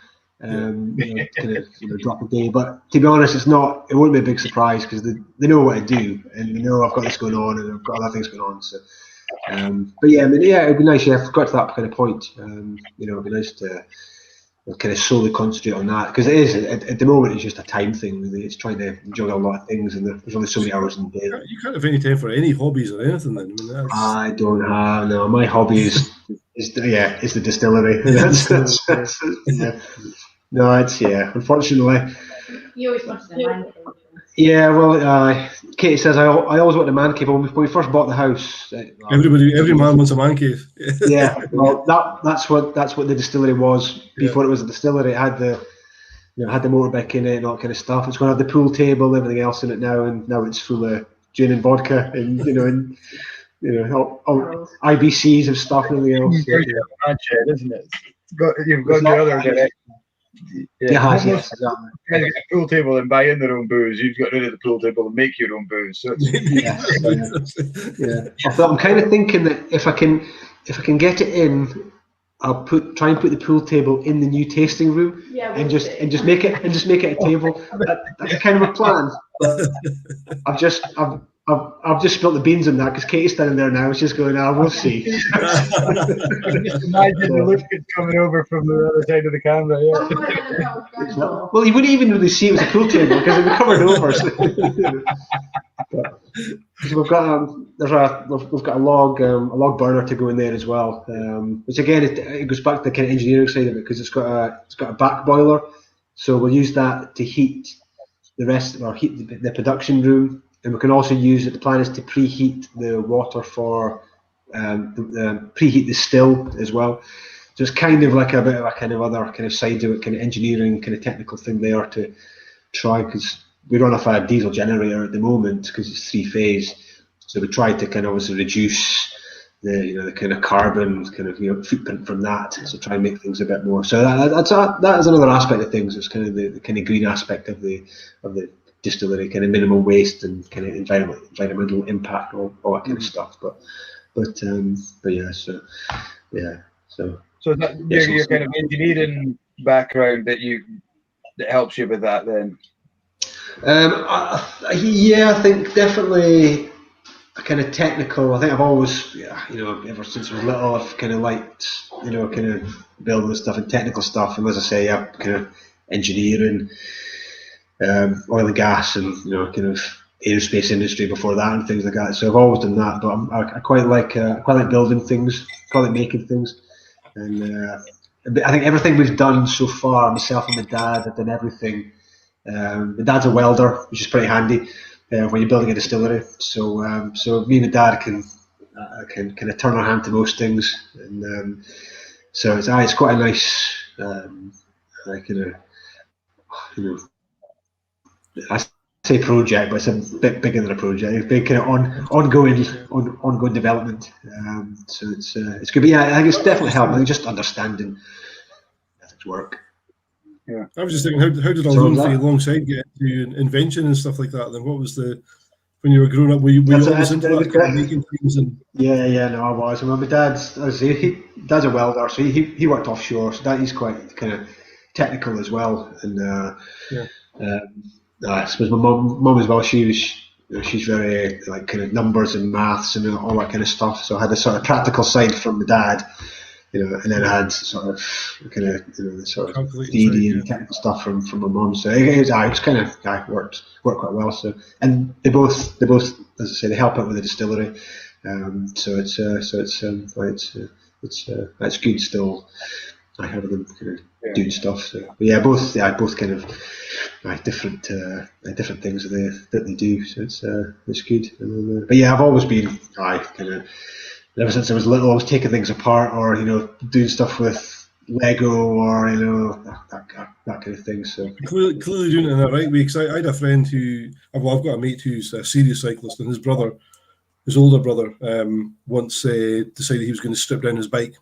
drop a day. But to be honest, it won't be a big surprise because they know what I do, and they know I've got this going on and I've got other things going on. So, but yeah, I mean, it'd be nice. Yeah, I've got to that kind of point. It'd be nice to kind of solely concentrate on that because it is at the moment it's just a time thing really. It's trying to juggle a lot of things, and there's only so many hours in the day. You can't have any time for any hobbies or anything then. I don't have no. My hobby is the distillery. No, it's unfortunately. You always wanted to mind it. Yeah, well, Katie says I always want a man cave. When we first bought the house, Every man wants a man cave. Yeah, well, that's what the distillery was before it was a distillery. It had the had the motorbike in it and all that kind of stuff. It's going to have the pool table, everything else in it now, and now it's full of gin and vodka and all IBCs of stuff and everything else. Isn't it? You've got the other direction. Yeah, Most exactly. kind of get a pool table and buy in their own booze. You've got rid of the pool table and make your own booze. So I'm kind of thinking that if I can get it in, I'll try and put the pool table in the new tasting room and just make it a table. That's kind of a plan. But I've just spilled the beans on that because Katie's standing there now. She's going, we'll see. just imagine the look coming over from the other side of the camera. Yeah. Well, you wouldn't even really see it was a pool table because it'd be covered over. So we've got a log burner to go in there as well, which again it goes back to the kind of engineering side of it because it's got a back boiler, so we'll use that to heat the rest or heat the production room, and we can also use it. The plan is to preheat the water for preheat the still as well. So it's kind of like a bit of a kind of other kind of side to it, kind of engineering, kind of technical thing there to try, because we run off a diesel generator at the moment because it's 3-phase. So we tried to kind of obviously reduce the kind of carbon kind of footprint from that. So try and make things a bit more. So that is another aspect of things. It's kind of the kind of green aspect of the distillery, kind of minimal waste and kind of environmental impact, all that kind of stuff. But yeah, so yeah, so. So is that your kind of engineering background that helps you with that then? I think definitely a kind of technical. I think I've always, ever since I was little, I've kind of liked, kind of building stuff and technical stuff. And as I say, kind of engineering, oil and gas, and kind of aerospace industry before that and things like that. So I've always done that. But I quite like building things, quite like making things. And I think everything we've done so far, myself and my dad have done everything. My dad's a welder, which is pretty handy when you're building a distillery. So me and my dad can kind of turn our hand to most things, and so it's quite a nice I say project, but it's a bit bigger than a project. It's big kind of ongoing development. So it's good. But yeah, I think it's definitely helped. I think just understanding how things work. Yeah, I was just thinking, how did Alonso alongside get into invention and stuff like that? Then what was when you were growing up? Were you always into that kind of making things? Yeah, no, I was. I mean, my dad's a welder, so he worked offshore, so he's quite kind of technical as well. And I suppose my mum as well. She's very like kind of numbers and maths and all that kind of stuff. So I had a sort of practical side from my dad. And then I had sort of kind of the sort of theory and technical stuff from my mum. So it was kind of worked quite well. So, and they both as I say, they help out with the distillery. So it's good still. I have them kind of doing stuff. So but yeah, both kind of different things that they do. So it's good. And, but yeah, I've always been kind of. Ever since I was little, I was taking things apart, or doing stuff with Lego, or that kind of thing. So clearly doing it in the right way. Because I had a friend I've got a mate who's a serious cyclist, and his older brother, once decided he was going to strip down his bike,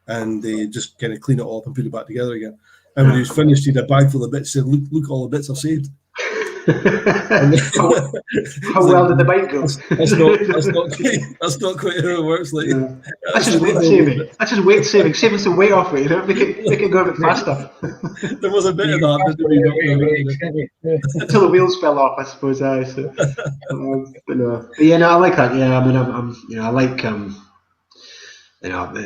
and just kind of clean it all up and put it back together again. And when he was finished, he had a bag full of bits. He said, "Look, all the bits I've saved." How well did the bike go? That's not quite how it works. Like that's just weight saving. That's just weight saving. Saving some weight off it. Make it go a bit faster. There was a bit of that until the wheels fell off, I suppose. So, but no. But yeah, no, I like that. Yeah, I mean, I like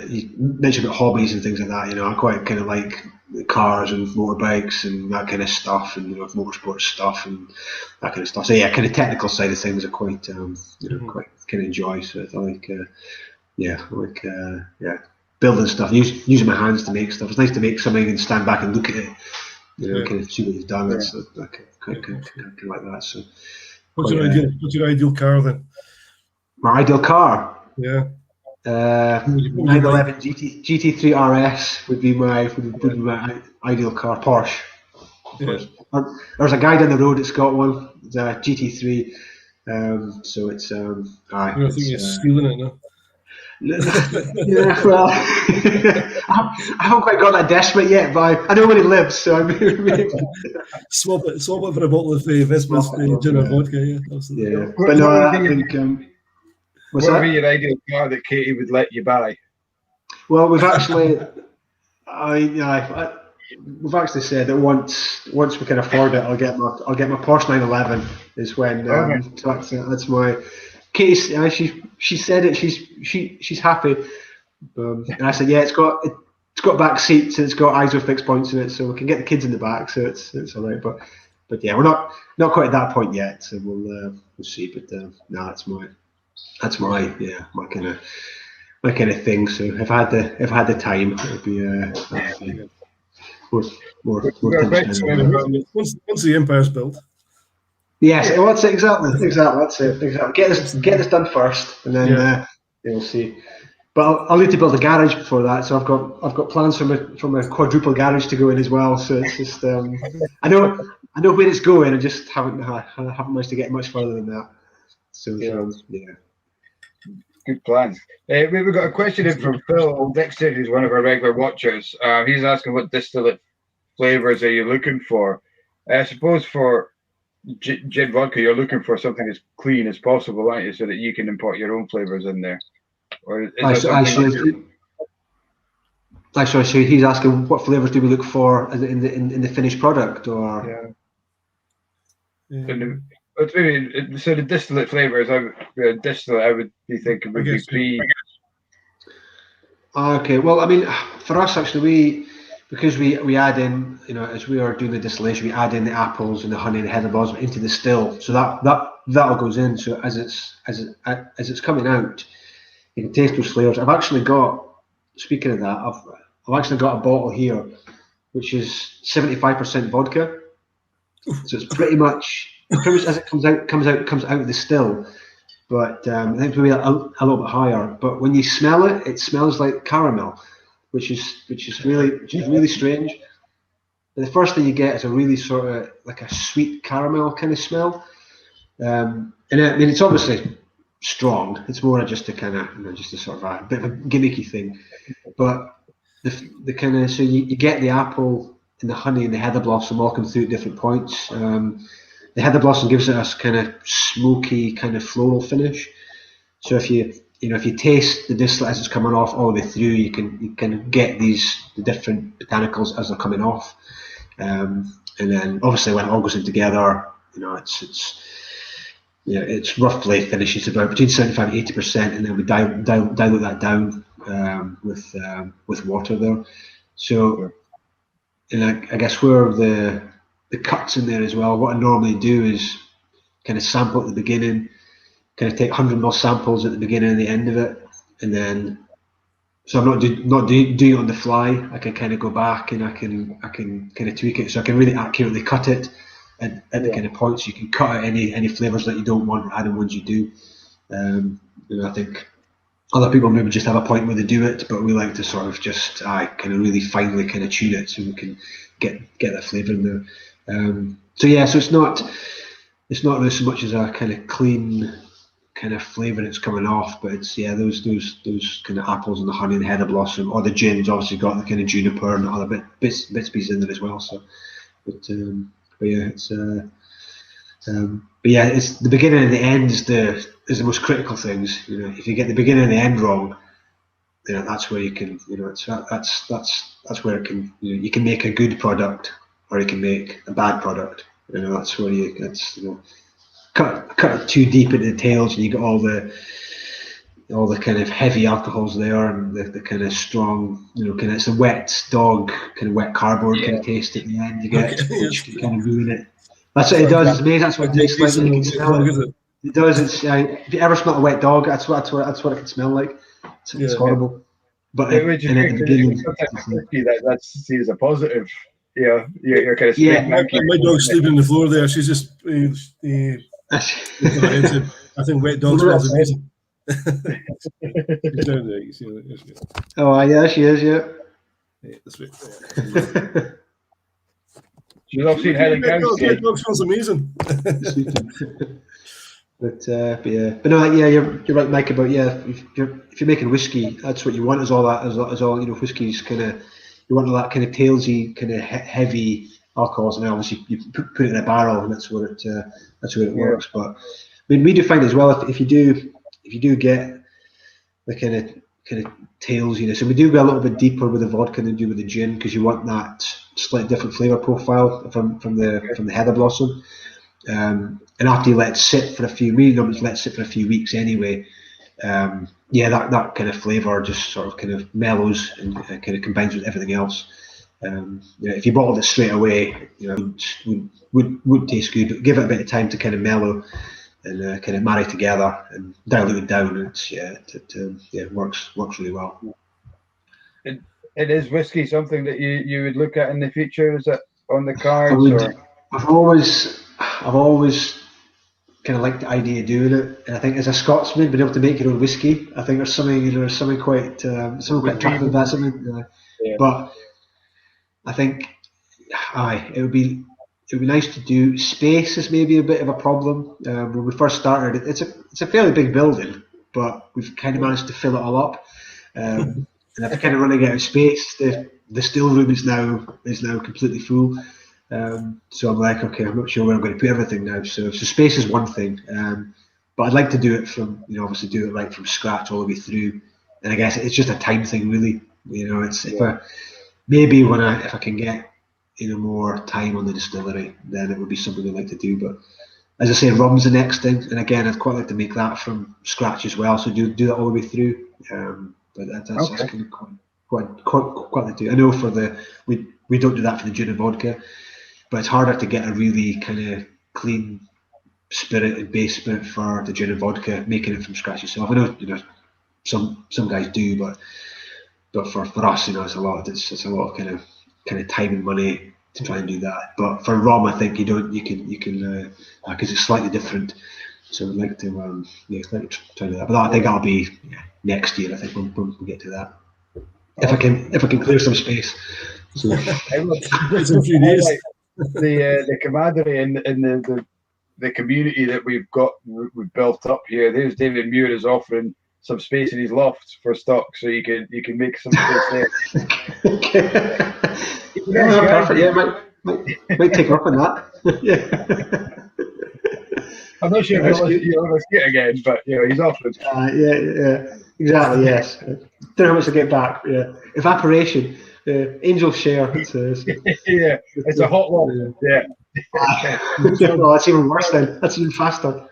you mentioned about hobbies and things like that. I quite kind of like cars and motorbikes and that kind of stuff, and motorsport stuff and that kind of stuff. So yeah, kind of technical side of things are quite quite kind of enjoy. So I like building stuff, using my hands to make stuff. It's nice to make something and stand back and look at it kind of see what you've done. It's like that. So, what's your ideal car then? My ideal car? Yeah. 911 GT3 RS would be my ideal car. Porsche. Yeah. There's a guy down the road that's got one. It's a GT3. So it's I think you're stealing it now. Yeah, well, I haven't quite got that desperate yet, but I know where he lives, so I mean, swap it for a bottle of Vespa's gin or vodka. Yeah, absolutely. Yeah, but no, I think. What would be your ideal car that Katie would let you buy? Well, we've actually, we've actually said that once we can afford it, I'll get my Porsche 911. Is when so that's my. Katie, she said it. She's happy, and I said, yeah, it's got back seats and it's got ISO points in it, so we can get the kids in the back, so it's all right. But yeah, we're not quite at that point yet, so we'll see. But no, that's my kind of thing. So if I had the time, it would be more once the empire's built. Yes, well, that's it, exactly. That's it, exactly. Get this done first, and then we'll see. But I'll need to build a garage before that, so I've got plans from a quadruple garage to go in as well. So it's just I know where it's going. I just haven't managed to get much further than that. So yeah. Good plan. We've got a question in from Phil Dixon, who's one of our regular watchers. He's asking what distillate flavors are you looking for? I suppose for gin vodka, you're looking for something as clean as possible, aren't you, so that you can import your own flavors in there? Or so he's asking what flavors do we look for in the finished product, or so the distillate flavors, I would be thinking would be pre. Okay, well, I mean, for us actually, because we add in, as we are doing the distillation, we add in the apples and the honey and the heather blossom into the still, so that all goes in. So as it's coming out, you can taste those flavors. I've actually got, speaking of that, I've actually got a bottle here, which is 75% vodka. So it's pretty much as it comes out of the still. But I think maybe a little bit higher. But when you smell it, it smells like caramel, which is really strange. And the first thing you get is a really sort of like a sweet caramel kind of smell. And I mean, it's obviously strong. It's more just a kind of just a sort of a bit of a gimmicky thing. But the kind of, so you get the apple and the honey and the heather blossom all come through at different points. The heather blossom gives it a kind of smoky, kind of floral finish. So if you taste the distillate as it's coming off all the way through, you can get the different botanicals as they're coming off. And then obviously when it all goes in together, it's roughly finishes about between 75 and 80%, and then we dilute that down with water there. So, and I guess where the cuts in there as well, what I normally do is kind of sample at the beginning, kind of take 100 ml samples at the beginning and the end of it, and then so I'm not doing it on the fly. I can kind of go back and I can kind of tweak it, so I can really accurately cut it at the kind of points. You can cut out any flavors that you don't want, add in ones you do. I think other people maybe just have a point where they do it, but we like to sort of just kind of really finely kind of tune it so we can get that flavour in there. So it's not really so much as a kind of clean kind of flavour that's coming off, but it's those kind of apples and the honey and the heather blossom, or the gin's obviously got the kind of juniper and other bits pieces in there as well. So, it's the beginning and the end is the most critical things. If you get the beginning and the end wrong, that's where you can, that's where it can, you can make a good product or you can make a bad product. That's where cut it too deep into the tails and you get all the kind of heavy alcohols there and the kind of strong, kind of, it's a wet dog, kind of wet cardboard kind of taste at the end you get, which can kind of ruin it. That's what it does. It's amazing. That's what it tastes like. You can smell it. It does. It's, if you ever smell a wet dog, that's what it can smell like. It's horrible. But in the beginning, that's seen as a positive. your kind of Yeah. My dog's sleeping on the floor there. She's just. I think wet dog smells amazing. She's down there. You see that? Oh, yeah, she is. Yeah. That's right. She's off seen Highland Cows. Wet dog smells amazing. But no, yeah, you're right, Mike. About if you're making whiskey, that's what you want. Is all whiskey's kind of, you want all that kind of tailsy, kind of heavy alcohols, and obviously you put it in a barrel, and that's where it works. But I mean, we do find as well if you do get the kind of tails, so we do go a little bit deeper with the vodka than we do with the gin, because you want that slightly different flavour profile from the heather blossom. And after you let it sit for a few weeks anyway, that kind of flavour just sort of kind of mellows and kind of combines with everything else. If you bottled it straight away, would taste good, but give it a bit of time to kind of mellow and kind of marry together and dilute it down. It works really well. It is whiskey something that you would look at in the future? Is it on the cards? I've always kind of liked the idea of doing it, and I think as a Scotsman, being able to make your own whiskey, I think there's something quite attractive about something. But I think it would be nice to do. Space is maybe a bit of a problem. When we first started, it's a fairly big building, but we've kind of managed to fill it all up, and I'm kind of running out of space. The still room is now completely full. So I'm like, okay, I'm not sure where I'm going to put everything now. So space is one thing, but I'd like to do it from, obviously do it right from scratch all the way through. And I guess it's just a time thing, really. If I can get more time on the distillery, then it would be something I'd like to do. But as I say, rum's the next thing, and again, I'd quite like to make that from scratch as well. So do that all the way through. But that's kind of quite like to do. I know we don't do that for the gin and vodka. But it's harder to get a really kind of clean spirit and base spirit for the gin and vodka, making it from scratch yourself. I know, some guys do, but for us, it's a lot of kind of time and money to try and do that. But for rum, I think you can because it's slightly different. So I'd like to try to do that. But I think that'll be next year. I think we'll get to that if I can clear some space. So. It's a few days. The camaraderie and the community that we've built up here. There's David Muir is offering some space in his loft for stock, so you can make some space there. Perfect. Yeah, might take up on that. Yeah. I'm not sure if he'll see it again, but he's offering. Yeah, exactly. Yes. Don't know how much to get back. Yeah, evaporation. Angel share. It's a hot one. Yeah. Well, that's even worse then. That's even faster.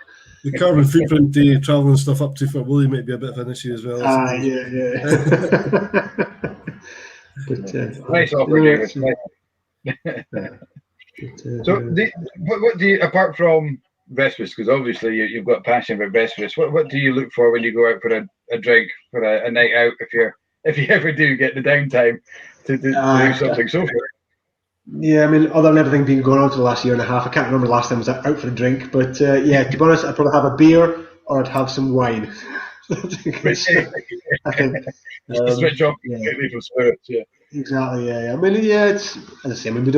The carbon footprint travelling stuff up to Fort William might be a bit of an issue as well. Yeah. But, nice offer, David. So, what do you, apart from Vespers, because obviously you've got passion about Vespers, what do you look for when you go out for a drink, for a night out, if you ever do get the downtime to do something social? Yeah, I mean, other than everything being going on for the last year and a half, I can't remember the last time I was out for a drink, but to be honest, I'd probably have a beer or I'd have some wine. I think switch off completely from spirits. Yeah, exactly. Yeah. I mean, it's as I say. I mean, with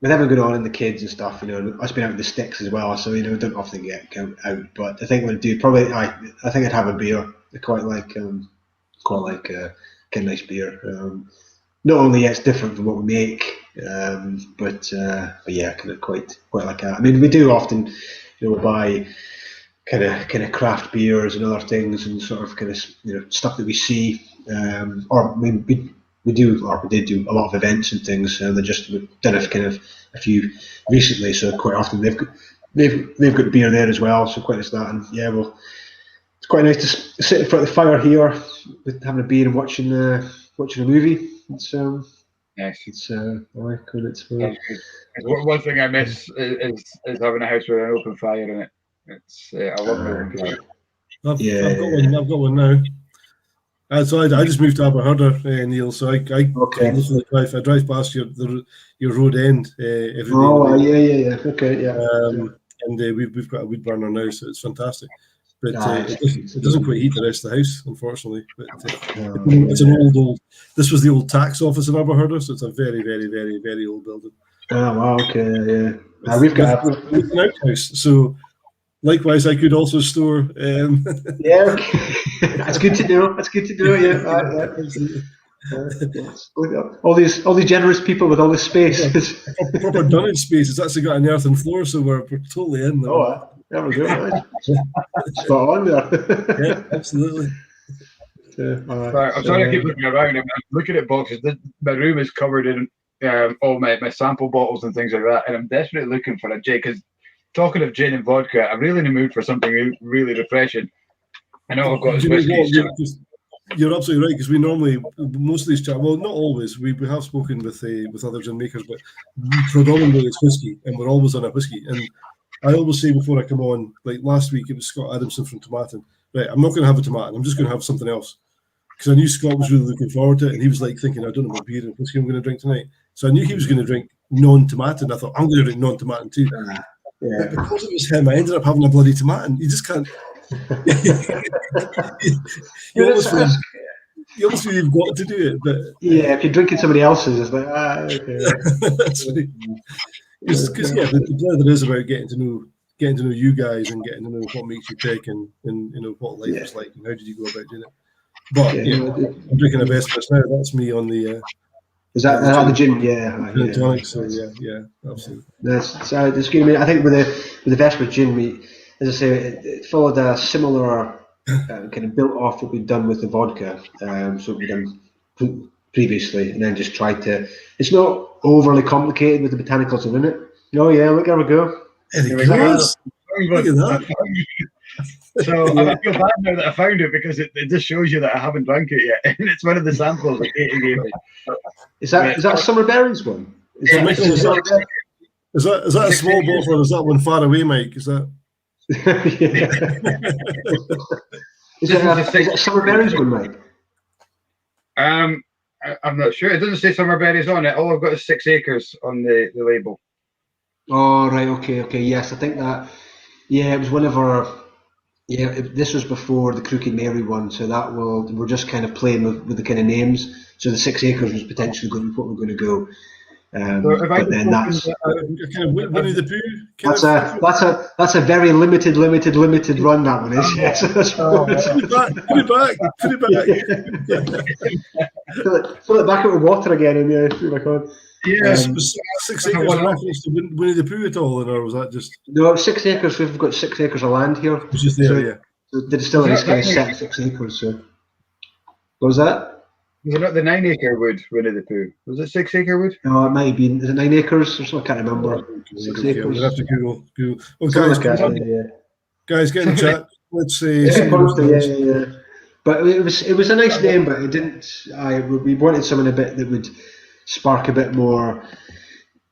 everything going on and the kids and stuff, and us being out in the sticks as well, so don't often get out. But I think what I'd do probably, I think I'd have a beer. I quite like a nice beer. Not only it's different from what we make, but yeah, kind of quite like that. I mean, we do often, buy kind of craft beers and other things, and sort of kind of stuff that we see, or I mean, we did do a lot of events and things, and we've done a few recently, so quite often they've got beer there as well, so quite nice that, and yeah, well, it's quite nice to sit in front of the fire here, with having a beer and watching a movie. It's nice. It's one thing I miss is having a house with an open fire in it. It's I love it. I've got one now. So I just moved to Aberhurder, Neil. So I Okay. I drive past your road end every day. Oh, yeah. Okay, yeah. And we've got a wood burner now, so it's fantastic. But It's it doesn't quite heat the rest of the house, unfortunately. But good. it's an old. This was the old tax office in Aberhurder, so it's a very, very, very, very old building. Oh, wow, okay, yeah. We've got an outhouse, so likewise, I could also store. Yeah, okay. That's good to know. Yeah. Absolutely. All these generous people with all this space. Proper dunnage space. It's actually got an earthen floor, so we're totally in there. Oh, that was it. Nice. Spot on there. Yeah, absolutely. I'm sorry I keep looking around. I'm looking at boxes. My room is covered in all my sample bottles and things like that, and I'm desperately looking for a gin. Because talking of gin and vodka, I'm really in the mood for something really refreshing. I know I've got this whiskey. You're absolutely right, because we normally, most of these chat, well, not always, we have spoken with other gin makers, but predominantly it's whiskey, and we're always on a whiskey. And I always say before I come on, like last week, it was Scott Adamson from Tomatin. Right, I'm not going to have a Tomatin, I'm just going to have something else. Because I knew Scott was really looking forward to it, and he was like thinking, I don't know what beer and whiskey I'm going to drink tonight. So I knew he was going to drink non-Tomatin. I thought, I'm going to drink non-tomatin too. Yeah. But because it was him, I ended up having a bloody Tomatin. You just can't. You obviously you've got to do it, but yeah, if you're drinking somebody else's, it's like okay. That's right. Because the Blether is about getting to know you guys and getting to know what makes you tick and you know what life is like and how did you go about doing it. But I'm drinking a Vespers now. That's me on the. Is that the gin? Yeah. Tonic, so yeah, absolutely. That's good. I mean, I think with the Vesper gin, we, as I say, it followed a similar kind of built off what we'd done with the vodka. So we'd done previously, and then just tried to. It's not overly complicated with the botanicals in it. Oh yeah, look, there we go. There we go. Look at that. So I feel bad now that I found it because it just shows you that I haven't drank it yet, and it's one of the samples that Katie gave me. Is that Summer Berries one? Is that a small bottle or is that one far away, Mike? Is that? Is it a Summer Berries one, Mike? I'm not sure. It doesn't say Summer Berries on it. All I've got is 6 acres on the label. Oh right, okay. Yes, I think that. Yeah, it was one of our. Yeah, this was before the Crooked Mary one, so we're just kind of playing with the kind of names. So the 6 acres was potentially going to be what we're going to go. But then that's kind of Winnie the Pooh. That's a very limited run. That one is. Yes. Put it back. Fill it back out with water again, and oh my God. Yes, 6 acres reference to Winnie the Pooh at all, or was that just? No, 6 acres. We've got 6 acres of land here. It's just there, so the distillery is kind of set 6 acres. So, what was that? Was it not the 9 acre wood, Winnie the Pooh? Was it 6 acre wood? No, it might have been. Is it 9 acres or something? I can't remember. 6 acres. We'll have to Google. Oh, guys, get in the chat. Let's see. Yeah. But it was a nice name, but it didn't. We wanted something a bit that would spark a bit more,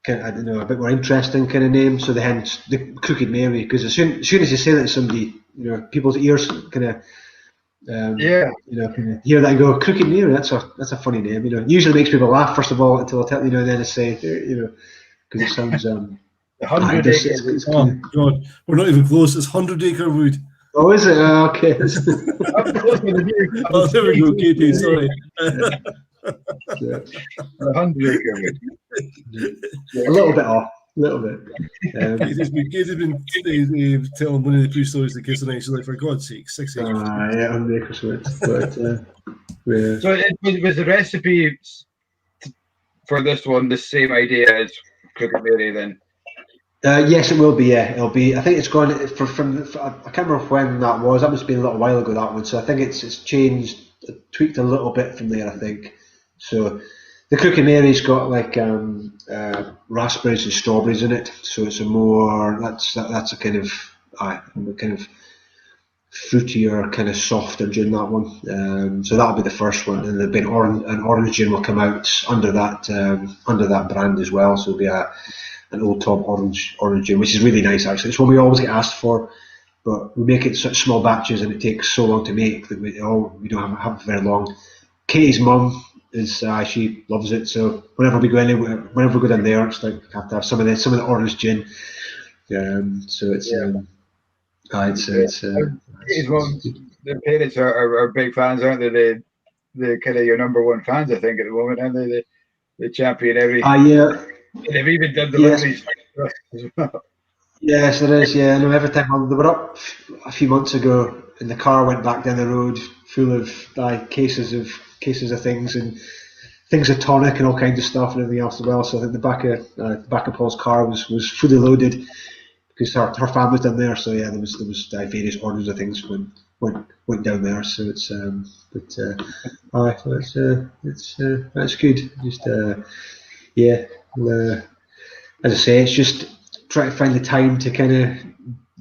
a bit more interesting kind of name. So hence the Crooked Mary, because as soon as you say that to somebody, people's ears kind of. Hear that and go Crooked Mary. That's a funny name. Usually makes people laugh first of all until I tell and then I say because it sounds. 100 acres. Oh God, we're not even close. It's 100 acre wood. Oh, is it? Okay. Oh, there we go, Katie. Sorry. 100 acre wood. A little bit off. A little bit. Katie's been telling one of the Pooh stories to Kiss and I. She's like, for God's sake, 6 acres. Yeah, 100 acres wood. But yeah. So was the recipe for this one the same idea as Crooked Mary then? Yes, it will be. Yeah, it'll be. I think it's gone from. I can't remember when that was. That must have been a little while ago. That one. So I think it's changed, tweaked a little bit from there. I think. So the Crooked Mary's got like raspberries and strawberries in it. So it's a more. That's a kind of fruitier, kind of softer gin. That one. So that'll be the first one, and there'll be an orange gin will come out under that brand as well. So it'll be an Old Top orange gin, which is really nice actually. It's one we always get asked for. but we make it such small batches and it takes so long to make that we don't have very long. Katie's mum she loves it, so whenever we go down there, it's like we have to have some of the orange gin. So it's the parents are big fans, aren't they? They're kind of your number one fans, I think, at the moment, aren't they? They champion every. Yeah. They've even done deliveries for us as well. Yes, there is. Yeah, no. Every time they were up a few months ago, and the car went back down the road full of cases of things and things of tonic and all kinds of stuff and everything else as well. So I think the back of Paul's car was fully loaded because her family's down there. So yeah, there was various orders of things went down there. So it's that's good. Just as I say, it's just try to find the time to kind of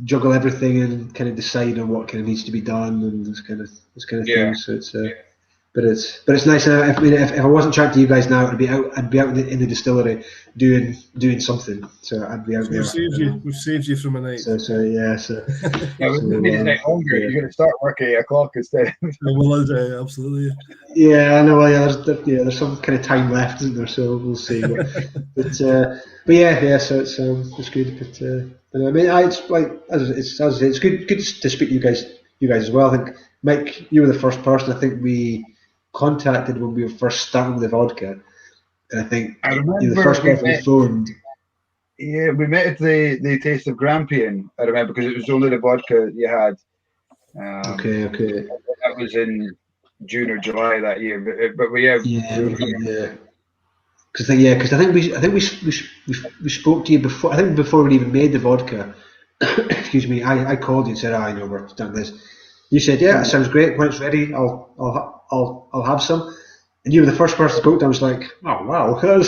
juggle everything and kind of decide on what kind of needs to be done and this kind of thing. So it's but it's nice. If I wasn't chatting to you guys now, I'd be out in the distillery doing something. So I'd be out there. We've saved you from a night. So yeah. So we need a night longer. You're going to start work at 8 o'clock instead. Well, absolutely. Yeah, I know. Well, yeah, there's some kind of time left, isn't there? So we'll see. But yeah. So it's good. But I mean, it's like it's good to speak to you guys as well. I think Mike, you were the first person I think we contacted when we were first starting with the vodka, and I think you're the first person we phoned. Yeah, we met at the Taste of Grampian. I remember because it was only the vodka you had. Okay. That was in June or July that year, but Yeah. Because I think we spoke to you before. I think before we even made the vodka. Excuse me. I called you and said, I know we're done this. You said, yeah, that sounds great. When it's ready, I'll have some. And you were the first person I spoke to. I was like, oh wow, that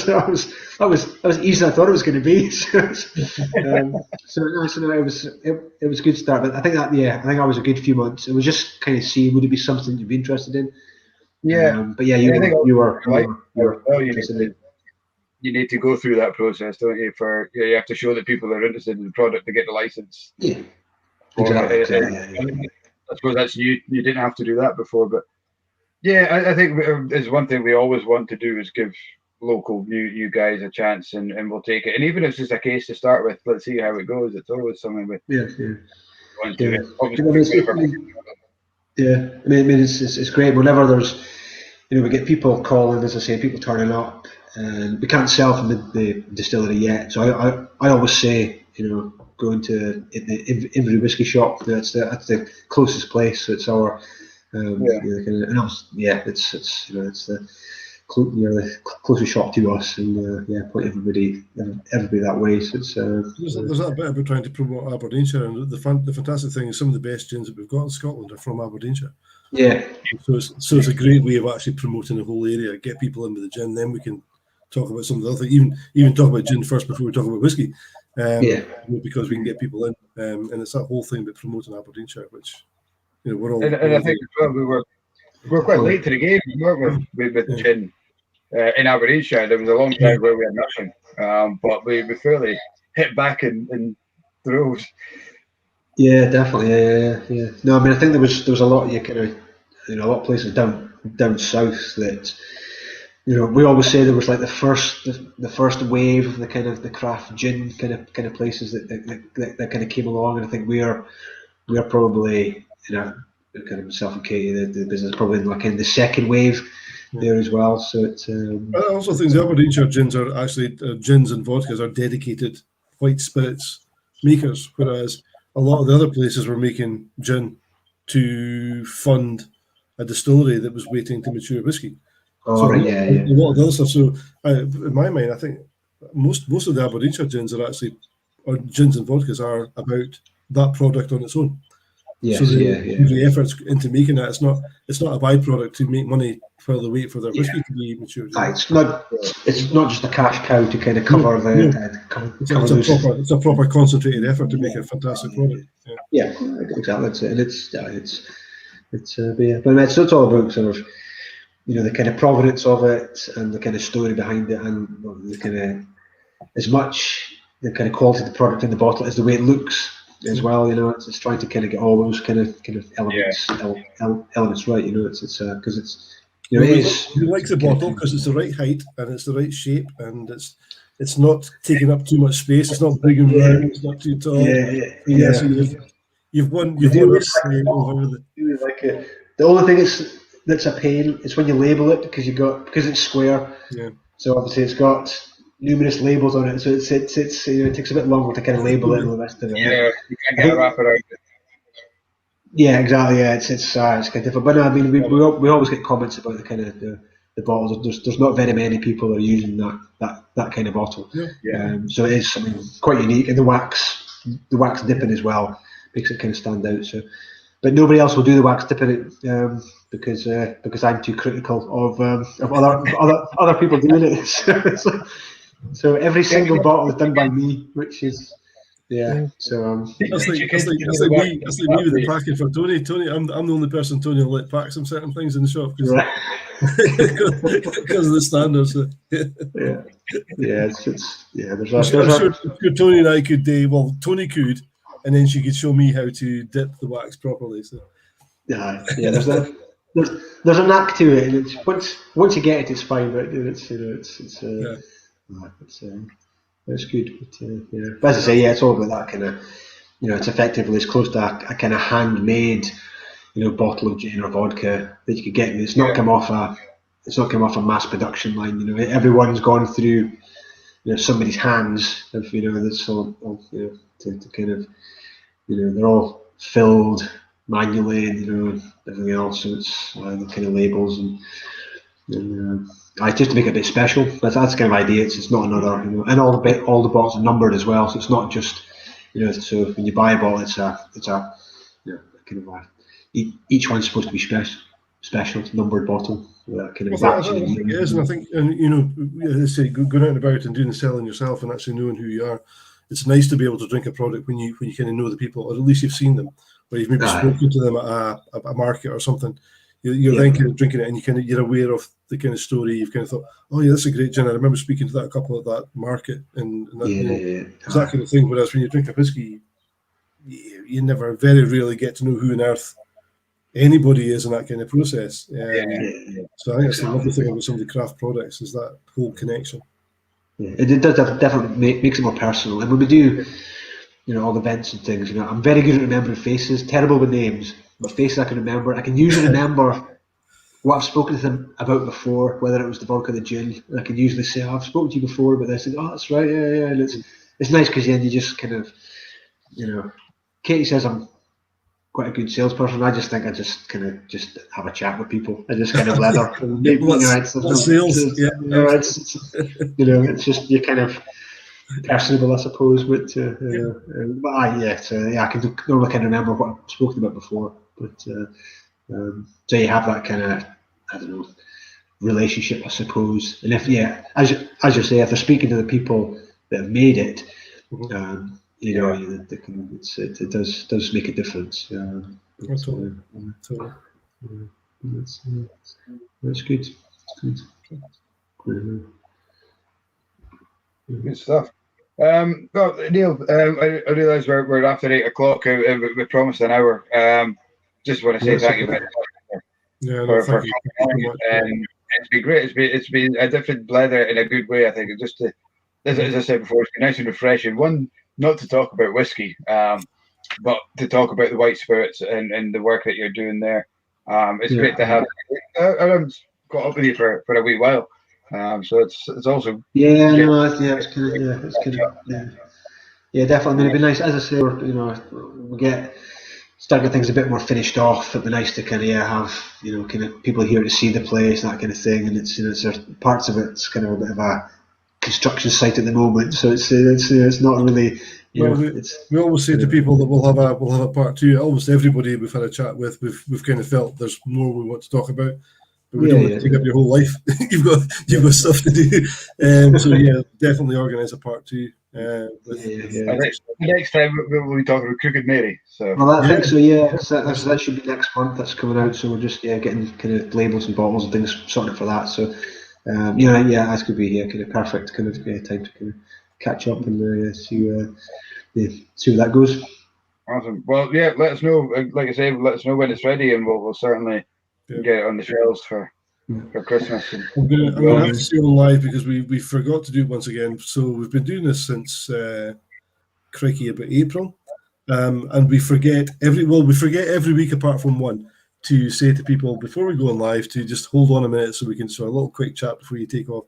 was easier than I thought it was going to be. So it was a good start. But I think that was a good few months. It was just kind of see would it be something you'd be interested in. Yeah, but yeah, you were interested in. You need to go through that process, don't you? You have to show that people are interested in the product to get the license. Yeah, exactly. I suppose that's you. You didn't have to do that before, but yeah, I think there's one thing we always want to do is give local you guys a chance, and we'll take it. And even if it's just a case to start with, let's see how it goes. It's always something we want to do. Yeah, I mean, it's great. Whenever there's, we get people calling, as I say, people turning up, and we can't sell from the distillery yet. So I always say, going to the Inverurie whiskey shop. That's the closest place. So it's our it's the closest shop to us, and point everybody that way. So it's there's that bit about trying to promote Aberdeenshire, and the fantastic thing is some of the best gins that we've got in Scotland are from Aberdeenshire. Yeah. So it's a great way of actually promoting the whole area. Get people in with the gin, then we can talk about some of the other things. Even talk about gin first before we talk about whiskey. Because we can get people in, and it's that whole thing about promoting Aberdeenshire, which we're all. And I think as well we were quite late to the game, weren't we? With the gin in Aberdeenshire, there was a long time where we had nothing, but we fairly hit back in throws. Yeah, definitely. Yeah. No, I mean, I think there was a lot of a lot of places down south that. We always say there was like the first wave of the kind of the craft gin kind of places that kind of came along, and I think we are probably kind of myself and Katie, the business probably in the second wave there as well. So it's. I also think the Aberdeenshire gins are actually gins and vodkas are dedicated white spirits makers, whereas a lot of the other places were making gin to fund a distillery that was waiting to mature whiskey. A lot of the other stuff. So, in my mind, I think most of the Aberdeenshire gins are gins and vodkas are about that product on its own. Yes, so the efforts into making that, it's not a byproduct to make money while they wait for their whiskey to be matured. It's not just a cash cow to kind of cover It's a proper concentrated effort to make a fantastic product. Yeah, exactly. And but it's all about sort of. The kind of provenance of it and the kind of story behind it, and the kind of as much the kind of quality of the product in the bottle as the way it looks. as well. It's trying to kind of get all those kind of elements elements right. It's because it's it is. We like the bottle because it's the right height and it's the right shape and it's not taking up too much space. It's not big and round. It's not too tall. So you've won us over the. Really like it. The only thing that's a pain is when you label it because it's square. Yeah. So obviously it's got numerous labels on it. So it takes a bit longer to kind of label it and all the rest of it. Yeah, you can't get a wrap around it. Yeah, exactly. Yeah, it's kind of different. But no, I mean, we always get comments about the kind of the bottles. There's not very many people that are using that kind of bottle. Yeah. So it is something quite unique, and the wax dipping as well makes it kind of stand out. So, but nobody else will do the wax dipping because I'm too critical of other people doing it. So every single bottle is done by me, which is. Yeah, so that's like me with the packing for Tony. I'm the only person Tony will let pack some certain things in the shop because of the standards. So. I'm sure Tony and I could. Tony could, and then she could show me how to dip the wax properly. So. There's a knack to it, and it's once you get it, it's fine. But it's good, but as I say, it's all about that kind of, it's effectively as close to a kind of handmade, bottle of gin or vodka that you could get. It's not come off a mass production line. Everyone's gone through, somebody's hands. That's all, to kind of, they're all filled manually, and everything else. So it's the kind of labels and just to make it a bit special. That's the kind of idea. It's not another, and all the bottles are numbered as well. So it's not just, so when you buy a bottle, it's a kind of each one's supposed to be special. It's a numbered bottle. Kind of I think it is, and I think, as I say, going out and about and doing the selling yourself and actually knowing who you are. It's nice to be able to drink a product when you kind of know the people, or at least you've seen them, or you've maybe spoken to them at a market or something. You're then kind of drinking it, and you're aware of the kind of story. You've kind of thought, oh yeah, that's a great gin. I remember speaking to that couple at that market, and that, it's that kind of thing. Whereas when you drink a whiskey, you never very rarely get to know who on earth anybody is in that kind of process. So I think that's the lovely thing about some of the craft products is that whole connection. It does definitely makes it more personal. And when we do, all the events and things, I'm very good at remembering faces. Terrible with names. But faces I can remember. I can usually remember what I've spoken to them about before, whether it was the vodka or the gin. And I can usually say, I've spoken to you before about this. And, oh, that's right, yeah. And it's nice because then you just kind of, Katie says I'm quite a good salesperson. I just think I just kind of just have a chat with people. I just kind of leather. Sales. It's just you're kind of personable, I suppose. But I can normally kind of remember what I've spoken about before. But so you have that kind of, I don't know, relationship, I suppose. And if as you say, if they're speaking to the people that have made it, it does make a difference. That's good. Good stuff. Well, Neil, I realise we're after 8 o'clock. We promised an hour. Just want to say thank you very much for coming on. It's been great. It's been a different Blether in a good way. I think it's just as I said before, it's been nice and refreshing. One, not to talk about whiskey, but to talk about the white spirits and the work that you're doing there. It's great to have. I've got up with you for a wee while. So it's also it's kind of definitely. I mean, it'd be nice, as I say, we start getting things a bit more finished off. It'd be nice to kind of have kind of people here to see the place, that kind of thing. And it's there's parts of it's kind of a bit of a construction site at the moment, so it's not really. We always say to people that we'll have a part two. Almost everybody we've had a chat with, we've kind of felt there's more we want to talk about. We don't want to take up your whole life. you've got stuff to do. So definitely organise a part two. Next time we'll be talking about Crooked Mary. So I think so. Yeah, that should be next month. That's coming out. So we're just getting kind of labels and bottles and things sorted for that. So that could be kind of perfect kind of time to kind of catch up and see where that goes. Awesome. Well, yeah, let us know. Like I say, let us know when it's ready, and we'll certainly get it on the shelves for Christmas. I'm gonna have to stay on live because we forgot to do it once again. So we've been doing this since crikey about April, and we forget every week apart from one to say to people before we go on live to just hold on a minute so we can a little quick chat before you take off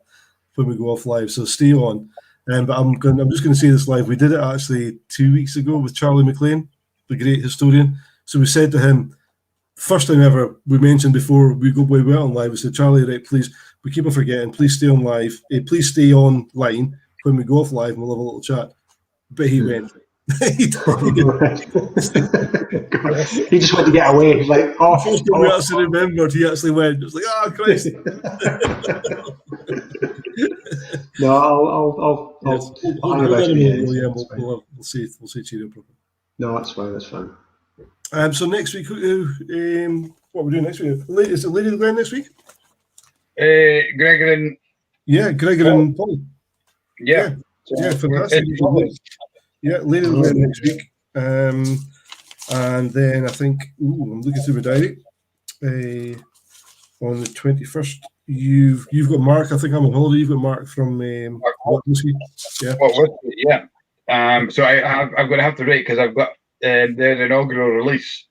when we go off live. So stay on. But I'm just going to say this live. We did it actually 2 weeks ago with Charlie McLean, the great historian. So we said to him, first time ever, we mentioned before we went on live, we said, Charlie, right, please, we keep on forgetting, please stay on live. Please stay online when we go off live and we'll have a little chat. But he went. He just wanted to get away. He's like, the first time we actually remembered, he actually went. It was like, oh, Christ. No, I'll we'll say cheerio properly. No, that's fine. So next week, what are we doing next week? Is it Lady of the Glen next week? Gregor and and Paul. Yeah, fantastic. Yeah, Lady of the Glen next week. And then I think I'm looking through my diary. On the 21st, you've got Mark. I think I'm on holiday. You've got Mark from Whisky. Yeah. So I'm going to have to rate because I've got their inaugural release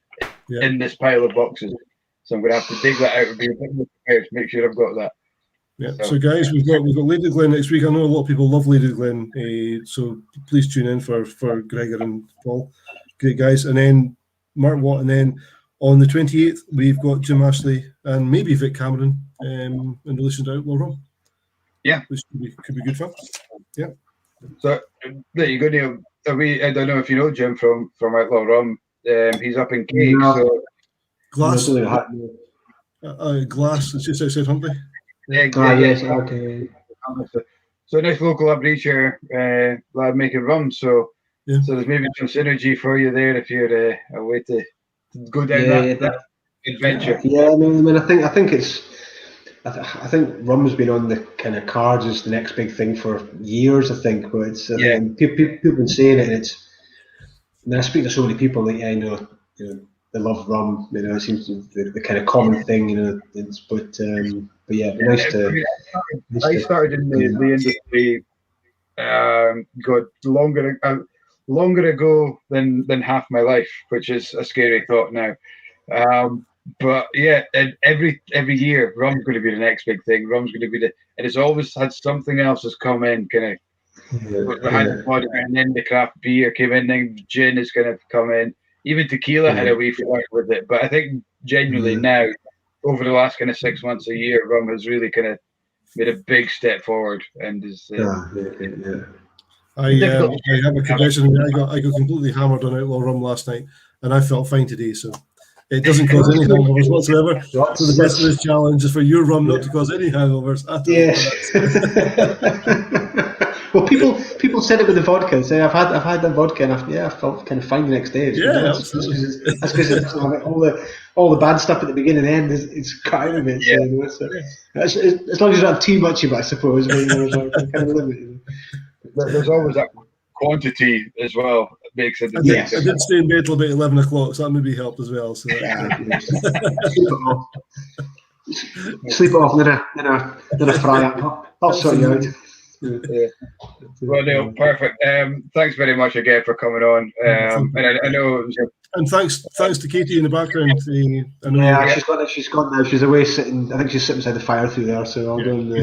in this pile of boxes. So I'm going to have to dig that out and be a bit more prepared to make sure I've got that. Yeah. So guys, we've got Lady of the Glen next week. I know a lot of people love Lady of the Glen, so please tune in for Gregor and Paul. Great guys. And then Mark Watt, and then on the 28th we've got Jim Ashley and maybe Vic Cameron in relation to Outlaw Rum. Yeah, which could be good fun. Yeah. So there you go, Neil. I don't know if you know Jim from Outlaw Rum. He's up in Cake. No. So Glass. Glass. It's just outside Huntley. Yes. Okay. So a nice local Aberdeenshire lad making rum. So there's maybe some synergy for you there if you're away to go down that adventure. Yeah, I mean, I think it's. I think rum's been on the kind of cards as the next big thing for years. I think, but it's people have been saying it, and it's. I mean, I speak to so many people that I know, they love rum. It seems to be the kind of common thing. But yeah, it'd be nice to. I started in the industry. God, longer ago than half my life, which is a scary thought now. But yeah, and every year, rum's going to be the next big thing. Rum's going to be and it's always had something else has come in, kind of behind the body, and then the craft beer came in, then gin is going to come in. Even tequila had a wee flirt with it, but I think genuinely now, over the last kind of 6 months, a year, rum has really kind of made a big step forward, and is. I have a confession. I got completely hammered on Outlaw Rum last night, and I felt fine today. So it doesn't cause any hangovers whatsoever. So the best of this challenge is for your rum not to cause any hangovers at all. Yes. Well, people said it with the vodka. Say I've had the vodka, and I felt kind of fine the next day. That's because all the bad stuff at the beginning and end is cut out of it. So, as long as you don't have too much of it, I suppose. Kind of limit. There's always that quantity as well. It makes it. I did stay in bed till about 11 o'clock, so that maybe helped as well. So sleep it off, then a fry up. I'll sort you out. Well, Neil, perfect. Thanks very much again for coming on. And I know it was and thanks to Katie in the background. She's gone now. She's away sitting. I think she's sitting beside the fire through there. So I'll go and.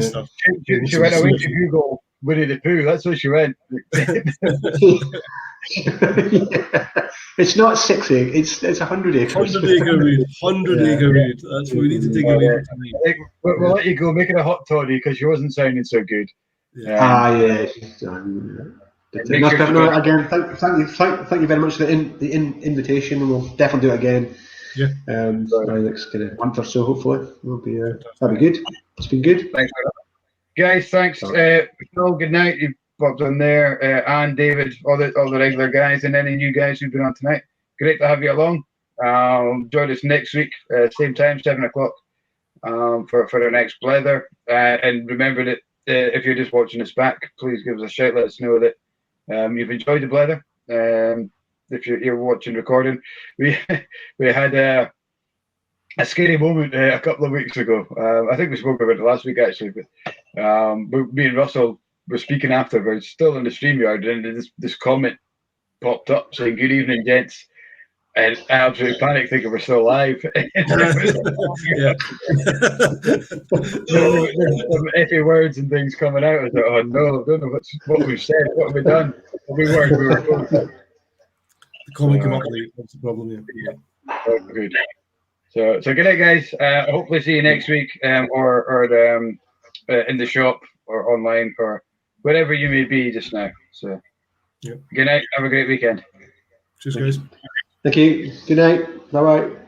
She went away to Google Winnie the Pooh. That's where she went. It's not 6 acres. It's 100 acres. 100 acre road. That's what we need to dig away. We'll let you go. Make it a hot toddy because she wasn't sounding so good. Again, thank you very much for the invitation. We'll definitely do it again. The next kind of month or so, hopefully. That'll be good. It's been good. Thanks for that. Guys, thanks. Phil, good night. You popped on there. Anne, David, all the regular guys, and any new guys who've been on tonight. Great to have you along. Join us next week, same time, 7 o'clock, for our next Blether. And remember that if you're just watching us back, please give us a shout. Let us know that you've enjoyed the Blether. if you're watching recording, we had a scary moment a couple of weeks ago. I think we spoke about it last week actually, but me and Russell were speaking afterwards, still in the StreamYard, and this comment popped up saying, "Good evening, gents." And I absolutely panicked thinking we're still alive. There's some iffy words and things coming out. I was like, oh no, I don't know what we've said, what have we done? We were told. The comment came up late, that's the problem, yeah. Oh, good. So good night, guys. Hopefully see you next week, or in the shop or online or wherever you may be just now. So good night. Have a great weekend. Cheers, guys. Thank you. Good night. Bye bye.